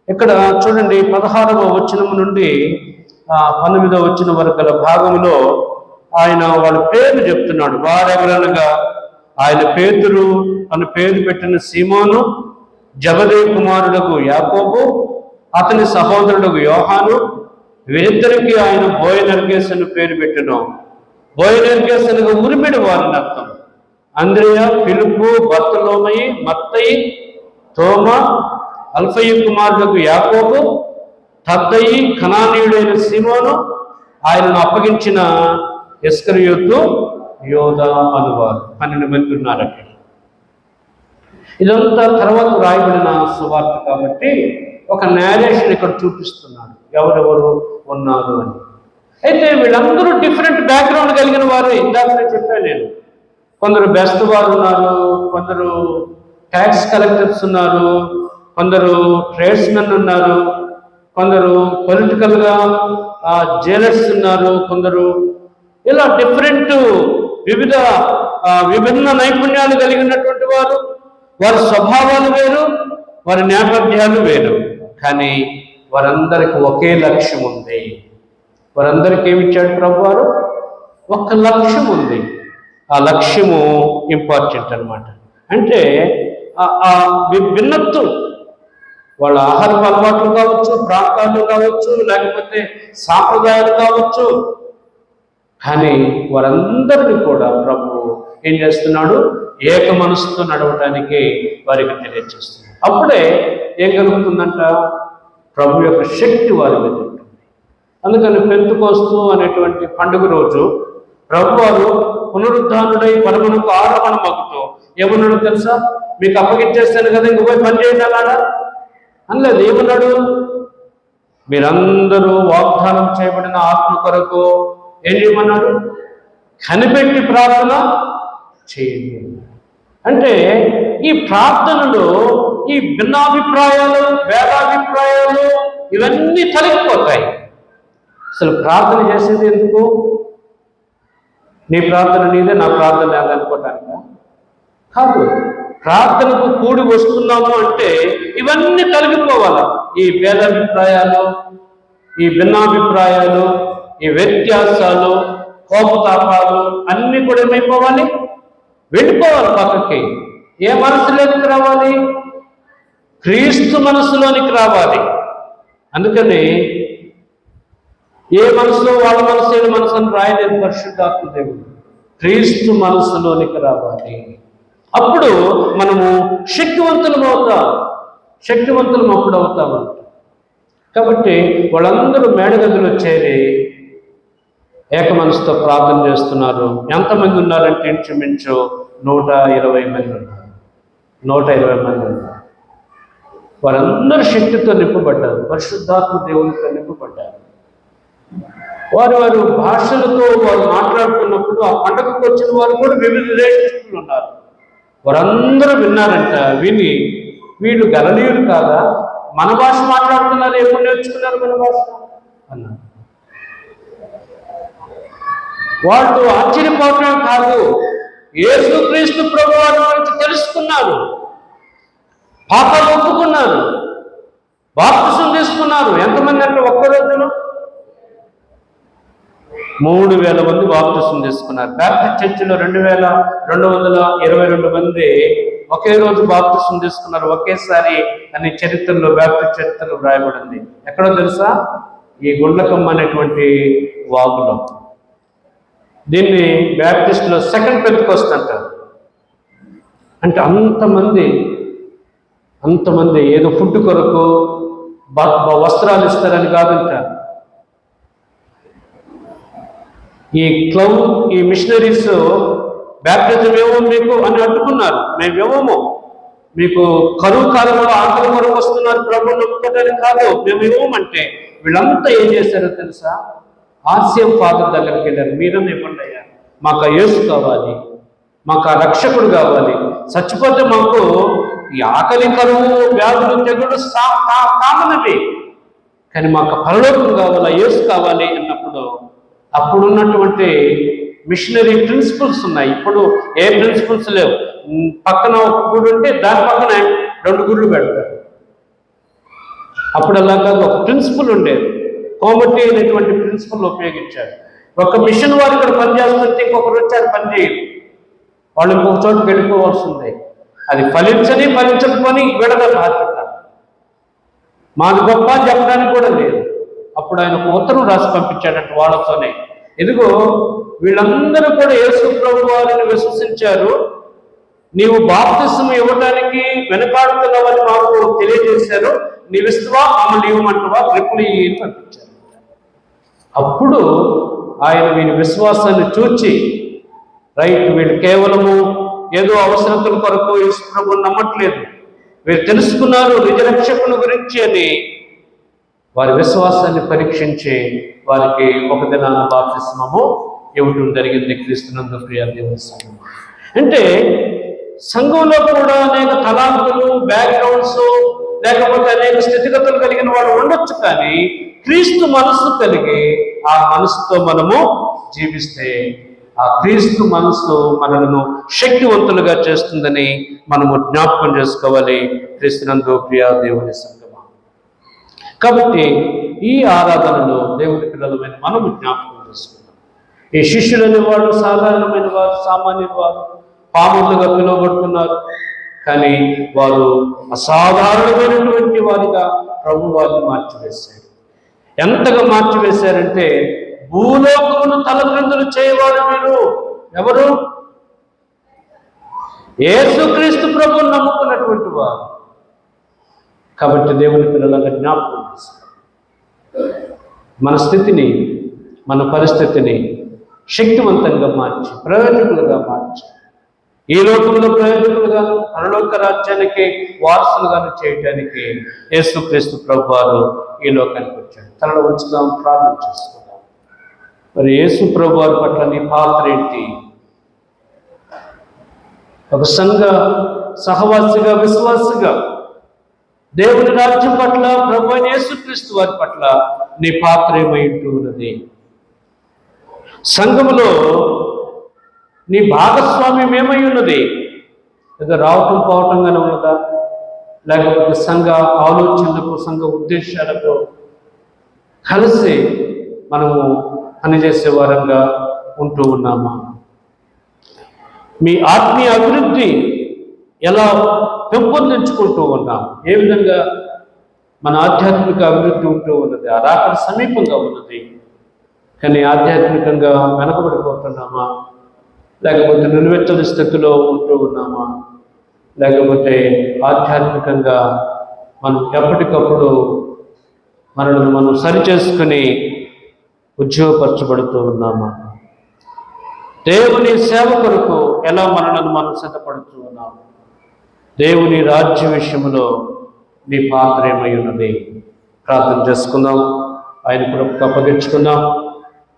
ఇక్కడ చూడండి 16వ వచనం నుండి 19వ వచనం వరకు గల భాగంలో ఆయన వాళ్ళ పేర్లు చెప్తున్నాడు. వారెవరనగా ఆయన పేతురు అని పేరు పెట్టిన సీమోను, జబదే కుమారులకు యాకోబు, అతని సహోదరులకు యోహాను, వీరిద్దరికి ఆయన బోయనర్గేస్ అని పేరు పెట్టెను. బోయనర్గేస్ అనగా ఉరిమిడి వారిని అర్థం. అంద్రేయ, ఫిలిప్పు, బర్తలోమయి, మత్తయి, తోమ, అల్ఫయి కుమారులకు యాకోబు, తద్దయి, కనానీయుడైన సీమోను, ఆయనను అప్పగించిన ఇస్కరియోతు, యోధా అనువారు. 12 మంది ఉన్నారు అక్కడ. ఇదంతా తర్వాత రాయబడిన సువార్త కాబట్టి ఒక నేరేషన్ ఇక్కడ చూపిస్తున్నాడు ఎవరెవరు ఉన్నారు అని. అయితే వీళ్ళందరూ డిఫరెంట్ బ్యాక్గ్రౌండ్ కలిగిన వారు. ఇందాక చెప్పాను నేను, కొందరు బెస్ట్ వారు ఉన్నారు, కొందరు ట్యాక్స్ కలెక్టర్స్ ఉన్నారు, కొందరు ట్రేడ్స్మెన్ ఉన్నారు, కొందరు పొలిటికల్గా జైలర్స్ ఉన్నారు, కొందరు ఇలా డిఫరెంట్ విభిన్న నైపుణ్యాలు కలిగినటువంటి వారు. వారి స్వభావాలు వేరు, వారి నేపథ్యాలు వేరు, కానీ వారందరికీ ఒకే లక్ష్యం ఉంది. వారందరికీ ఏమిచ్చాడు ప్రభు వారు? ఒక లక్ష్యం ఉంది. ఆ లక్ష్యము ఇంపార్టెంట్ అన్నమాట. అంటే ఆ భిన్నత్వం, వాళ్ళ ఆహారపు అలవాట్లు కావచ్చు, ప్రాంతాలు కావచ్చు, లేకపోతే సాంప్రదాయాలు కావచ్చు, కానీ వారందరినీ కూడా ప్రభు ఏం చేస్తున్నాడు? ఏక మనసుతో నడవటానికి వారికి తెలియజేస్తుంది. అప్పుడే ఏం కలుగుతుందంట? ప్రభు యొక్క శక్తి వారి మీద ఉంటుంది. అందుకని పెంతెకోస్తు అనేటువంటి పండుగ రోజు ప్రభు వారు పునరుద్ధానుడై పరమునకు ఆరోహణ మగుతో ఏమన్నాడు తెలుసా? మీకు అప్పగించేస్తాను కదా, ఇంక పోయి పని చేయండి అలాగా అనలేదు. ఏమన్నాడు? మీరందరూ వాగ్దానం చేయబడిన ఆత్మ కొరకు ఏం చేయమన్నాడు? కనిపెట్టి ప్రార్థన చేయండి. అంటే ఈ ప్రార్థనలో ఈ భిన్నాభిప్రాయాలు, భేదాభిప్రాయాలు ఇవన్నీ తొలగిపోతాయి. అసలు ప్రార్థన చేసేది ఎందుకు? నీ ప్రార్థన నీదే, నా ప్రార్థన లేదనుకోవటానిక కాదు. ప్రార్థనకు కూడి వస్తున్నాము అంటే ఇవన్నీ తొలగిపోవాలి. ఈ భేదాభిప్రాయాలు, ఈ భిన్నాభిప్రాయాలు, ఈ వ్యత్యాసాలు, కోపతాపాలు అన్నీ కూడా ఏమైపోవాలి? వెళ్ళిపోవాలి పక్కకి. ఏ మనసులోనికి రావాలి? క్రీస్తు మనసులోనికి రావాలి. అందుకని ఏ మనసులో వాళ్ళ మనసు మనసు అని రాయలేదు పరిశుద్ధాత్మ దేవుడు. క్రీస్తు మనసులోనికి రావాలి. అప్పుడు మనము శక్తివంతులం అవుతాం. శక్తివంతులం అప్పుడు అవుతామంట. కాబట్టి వాళ్ళందరూ మేడగదిలో చేరి ఏక మనసుతో ప్రార్థన చేస్తున్నారు. ఎంతమంది ఉన్నారంటే ఇంచుమించు 120 మంది ఉన్నారు. 120 మంది ఉన్నారు. వారందరూ శక్తితో నింపబడ్డారు, పరిశుద్ధాత్మ దేవునితో నింపబడ్డారు. వారు భాషలతో వారు మాట్లాడుతున్నప్పుడు ఆ పండగకు వచ్చిన వారు కూడా వివిధ దేశస్తులు ఉన్నారు. వారందరూ విన్నారంట. విని వీళ్ళు గలలీయులు కాదా, మన భాష మాట్లాడుతున్నారు, ఎప్పుడు నేర్చుకున్నారు మన భాష అన్నారు. వాళ్ళు ఆశ్చర్యపోవటం కాదు, యేసుక్రీస్తు ప్రభువారి గురించి తెలుసుకున్నారు, పాపాలు ఒప్పుకున్నారు, బాప్తిసం తీసుకున్నారు. ఎంతమంది అంటే ఒక్క రోజులో 3000 మంది బాప్తిసం తీసుకున్నారు. బ్యాప్టిస్ట్ చర్చిలో 2222 మంది ఒకే రోజు బాప్తిసం తీసుకున్నారు ఒకేసారి అని చరిత్రలో, బ్యాప్టిస్ట్ చరిత్రలో వ్రాయబడింది. ఎక్కడో తెలుసా? ఈ గుండ్లకమ్మ అనేటువంటి వాగులో. దీన్ని బ్యాప్టిస్ట్లో సెకండ్ పెంతెకోస్తు అంటారు. అంటే అంతమంది ఏదో ఫుడ్ కొరకు వస్త్రాలు ఇస్తారని కాదంట. ఈ మిషనరీస్ బ్యాప్టిజం ఏమో మీకు అని అడ్డుకున్నారు. మేము ఇవ్వము, మీకు కరువు కాలంలో ఆకలి కొరకు వస్తున్నారు, ప్రభువు నమ్ముకోవడానికి కాదు, మేము ఇవ్వమంటే వీళ్ళంతా ఏం చేశారో తెలుసా? ఆర్సీఎం ఫాదర్ దగ్గరికి వెళ్ళారు. మీరన్నా ఇవ్వండి అయ్యా, మాకు ఆ యేసు కావాలి, మాకు ఆ రక్షకుడు కావాలి, చచ్చిపోతే మాకు ఈ ఆకలి, కరువు, వ్యాధులు, తెగులు కామనవి. కానీ మాకు పరలోకం కావాలా, యేసు కావాలి అన్నప్పుడు అప్పుడున్నటువంటి మిషనరీ ప్రిన్సిపల్స్ ఉన్నాయి. ఇప్పుడు ఏ ప్రిన్సిపల్స్ లేవు. పక్కన ఒక గుడి ఉంటే దాని పక్కన 2 గుళ్ళు పెడతారు. అప్పుడు అలా కాదు, ఒక ప్రిన్సిపల్ ఉండేది. కోమటి అనేటువంటి ప్రిన్సిపల్ ఉపయోగించారు. ఒక మిషన్ వారు ఇక్కడ పనిచేస్తుంటే ఇంకొకరు వచ్చారు పని చేయరు, వాళ్ళు ఇంకొక చోటుకి వెళ్ళిపోవాల్సిందే. అది ఫలించకపోని విడద బాధ్యత. మాది గొప్ప చెప్పడానికి కూడా లేదు. అప్పుడు ఆయన ఒక ఉత్తరం రాసి పంపించాడంట వాళ్ళతోనే, ఇదిగో వీళ్ళందరూ కూడా యేసు ప్రభు వారిని విశ్వసించారు, నీవు బాప్తిస్మం ఇవ్వడానికి వెనకాడుతున్నావని మాకు తెలియజేశారు, నీవిస్తావా మమ్మల్ని ఇవ్వమంటావా, ట్రిపుల్ అని పంపించారు. అప్పుడు ఆయన వీరి విశ్వాసాన్ని చూచి, రైట్, వీళ్ళు కేవలము ఏదో అవసరతల కొరకు యేసు ప్రభువుని నమ్మట్లేదు, వీరు తెలుసుకున్నారు నిజరక్షకుని గురించి అని వారి విశ్వాసాన్ని పరీక్షించి వారికి ఒక దినాన బాప్తిస్మము ఇవ్వటం జరిగింది. క్రీస్తునందు ప్రియ దేవుని సంఘం అంటే సంఘంలో కూడా అనేక తలాంతులు, బ్యాక్గ్రౌండ్స్, లేకపోతే అనేక స్థితిగతులు కలిగిన వాళ్ళు ఉండొచ్చు. కానీ క్రీస్తు మనస్సు కలిగి ఆ మనసుతో మనము జీవిస్తే ఆ క్రీస్తు మనసు మనలను శక్తివంతులుగా చేస్తుందని మనము జ్ఞాపకం చేసుకోవాలి. క్రీస్తునందు ప్రియ దేవుని సంఘమా, కాబట్టి ఈ ఆరాధనలో దేవుని పిల్లలమైన మనము జ్ఞాపకం చేసుకున్నాం. ఈ శిష్యులనే వాళ్ళు సాధారణమైన వారు, సామాన్యుల వారు, పాములుగా పిలువబడుతున్నారు. కానీ వారు అసాధారణమైనటువంటి వారిగా ప్రభు వారిని మార్చివేశారు. ఎంతగా మార్చివేశారంటే, భూలోకమును తలక్రిందులు చేయవారు మీరు ఎవరు? యేసుక్రీస్తు ప్రభువుని నమ్ముకున్నటువంటి వారు. కాబట్టి దేవుని పిల్లలుగా జ్ఞాపకం చేసుకోవాలి. మన స్థితిని, మన పరిస్థితిని శక్తివంతంగా మార్చి, ప్రయోజకులుగా మార్చి, ఈ లోకంలో ప్రయోజకులుగాను, పరలోక రాజ్యానికి వారసులుగాను చేయటానికి యేసుక్రీస్తు ప్రభు వారు ఈ లోకానికి వచ్చాడు. తనలో ఉంచుదాం, ప్రార్థన చేసుకుందాం. మరి యేసు ప్రభు వారి పట్ల నీ పాత్ర ఏంటి? ఒక సంఘ సహవాసిగా, విశ్వాసిగా దేవుని రాజ్యం పట్ల, ప్రభు అయిన యేసుక్రీస్తు వారి పట్ల నీ పాత్ర ఏమై ఉన్నది? సంఘములో నీ భాగస్వామ్యం ఏమై ఉన్నది? ఏదో రావటం పోవటంగానే ఉన్నదా? లేకపోతే సంఘ ఆలోచనలకు, సంఘ ఉద్దేశాలకు కలిసి మనము పనిచేసే వారంగా ఉంటూ ఉన్నామా? మీ ఆత్మీయ అభివృద్ధి ఎలా పెంపొందించుకుంటూ ఉన్నాం? ఏ విధంగా మన ఆధ్యాత్మిక అభివృద్ధి ఉంటూ ఉన్నది? ఆ రాకడ సమీపంగా ఉన్నది, కానీ ఆధ్యాత్మికంగా వెనకబడిపోతున్నామా? లేకపోతే నిలువెచ్చని స్థితిలో ఉంటూ ఉన్నామా? లేకపోతే ఆధ్యాత్మికంగా మనం ఎప్పటికప్పుడు మనల్ని మనం సరిచేసుకుని ఉద్యోగపరచబడుతూ ఉన్నామా? దేవుని సేవ కొరకు ఎలా మనలను మనం సిద్ధపడుతూ ఉన్నాము? దేవుని రాజ్య విషయంలో మీ పాత్ర ఏమై ఉన్నది? ప్రార్థన చేసుకుందాం, ఆయన కొరకు అప్పగించుకుందాం.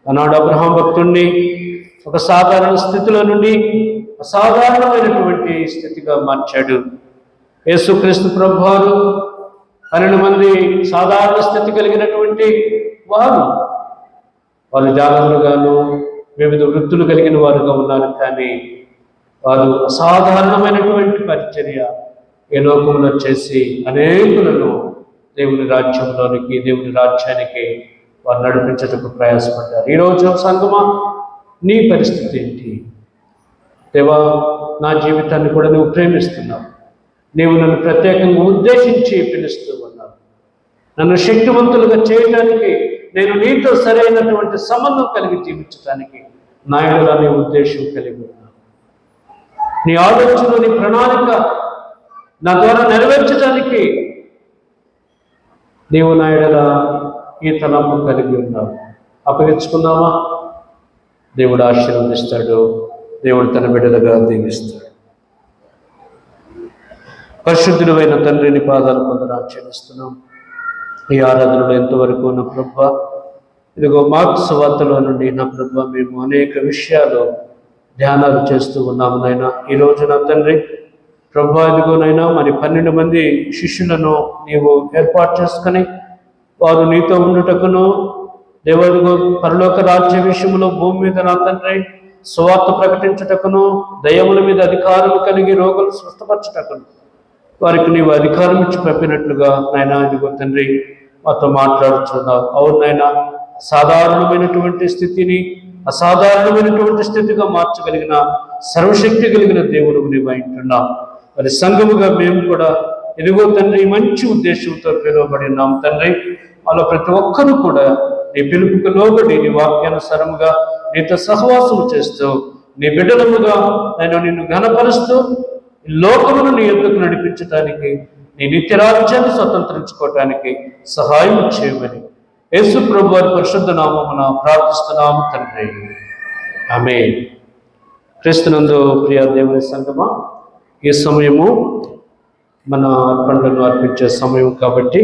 ఆనాడు అబ్రహాం భక్తుణ్ణి ఒక సాధారణ స్థితిలో నుండి అసాధారణమైనటువంటి స్థితిగా మార్చాడు. యేసుక్రీస్తు ప్రభు వారు 12 మంది సాధారణ స్థితి కలిగినటువంటి వారు జాలరులుగాను, వివిధ వృత్తులు కలిగిన వారుగా ఉన్నారు. కానీ వారు అసాధారణమైనటువంటి పరిచర్య ఈ లోకంలో చేసి అనేకులను దేవుని రాజ్యంలోనికి, దేవుని రాజ్యానికి వారు నడిపించటకు ప్రయాసపడ్డారు. ఈరోజు సంగమా, నీ పరిస్థితి ఏంటి? దేవా, నా జీవితాన్ని కూడా నువ్వు ప్రేమిస్తున్నావు. నీవు నన్ను ప్రత్యేకంగా ఉద్దేశించి పిలుస్తూ ఉన్నావు. నన్ను శక్తివంతులుగా చేయడానికి, నేను నీతో సరైనటువంటి సంబంధం కలిగి జీవించడానికి నాయుడుగా నీ ఉద్దేశం కలిగి ఉన్నావు. నీ ఆలోచన, నీ ప్రణాళిక నా ద్వారా నెరవేర్చడానికి నీవు నాయుడుగా ఈ తలంపు కలిగి ఉన్నావు. అప్పగించుకుందామా? దేవుడు ఆశీర్వదిస్తాడు. దేవుడు తన బిడ్డలుగా దీవిస్తాడు. పరిశుద్ధుడైన తండ్రిని పాదాలు కొందరు ఆచరిస్తున్నాం. ఈ ఆరాధనలో ఎంతవరకు నా ప్రభువా, ఇదిగో మార్క్స్ వార్తలో నుండి నా ప్రభువా మేము అనేక విషయాలు ధ్యానాలు చేస్తూ ఉన్నాము నాయన. ఈరోజు నా తండ్రి, ప్రభా ఇదిగోనైనా మరి 12 మంది శిష్యులను నీవు ఏర్పాటు చేసుకొని వారు నీతో ఉండుటకును దేవదిగో పరలోక రాజ్య విషయంలో భూమి మీద నా తండ్రి సువార్త ప్రకటించుటకును దయ్యముల మీద అధికారం కలిగి రోగులు స్వస్థపరచుటకును వారికి నీవు అధికారం ఇచ్చి పంపినట్లుగా నాయన ఇదిగో తండ్రి మాతో మాట్లాడుచున్నావు. అవును నాయన, సాధారణమైనటువంటి స్థితిని అసాధారణమైనటువంటి స్థితిగా మార్చగలిగిన సర్వశక్తి కలిగిన దేవుడు నీవు అంటున్నావు. మరి సంఘముగా మేము కూడా ఇదిగో తండ్రి మంచి ఉద్దేశంతో పిలువబడినాం తండ్రి. అలా ప్రతి ఒక్కరూ కూడా నీ పిలుపుకు లోబడి నీ వాక్యానుసారముగా నీతో సహవాసము చేస్తూ నీ బిడ్డలముగా నేను నిన్ను ఘనపరుస్తూ లోకమును నీ ఎద్దుకు నడిపించడానికి నీ నిత్యరాజ్యాన్ని స్వతంత్రించుకోవటానికి సహాయం చేయమని యేసు ప్రభు వారి పరిశుద్ధ నామమున ప్రార్థిస్తున్నాము తండ్రి. ఆమేన్. క్రీస్తునందు ప్రియ దేవుని సంగమా, ఈ సమయము మన అర్పణలను అర్పించే సమయం కాబట్టి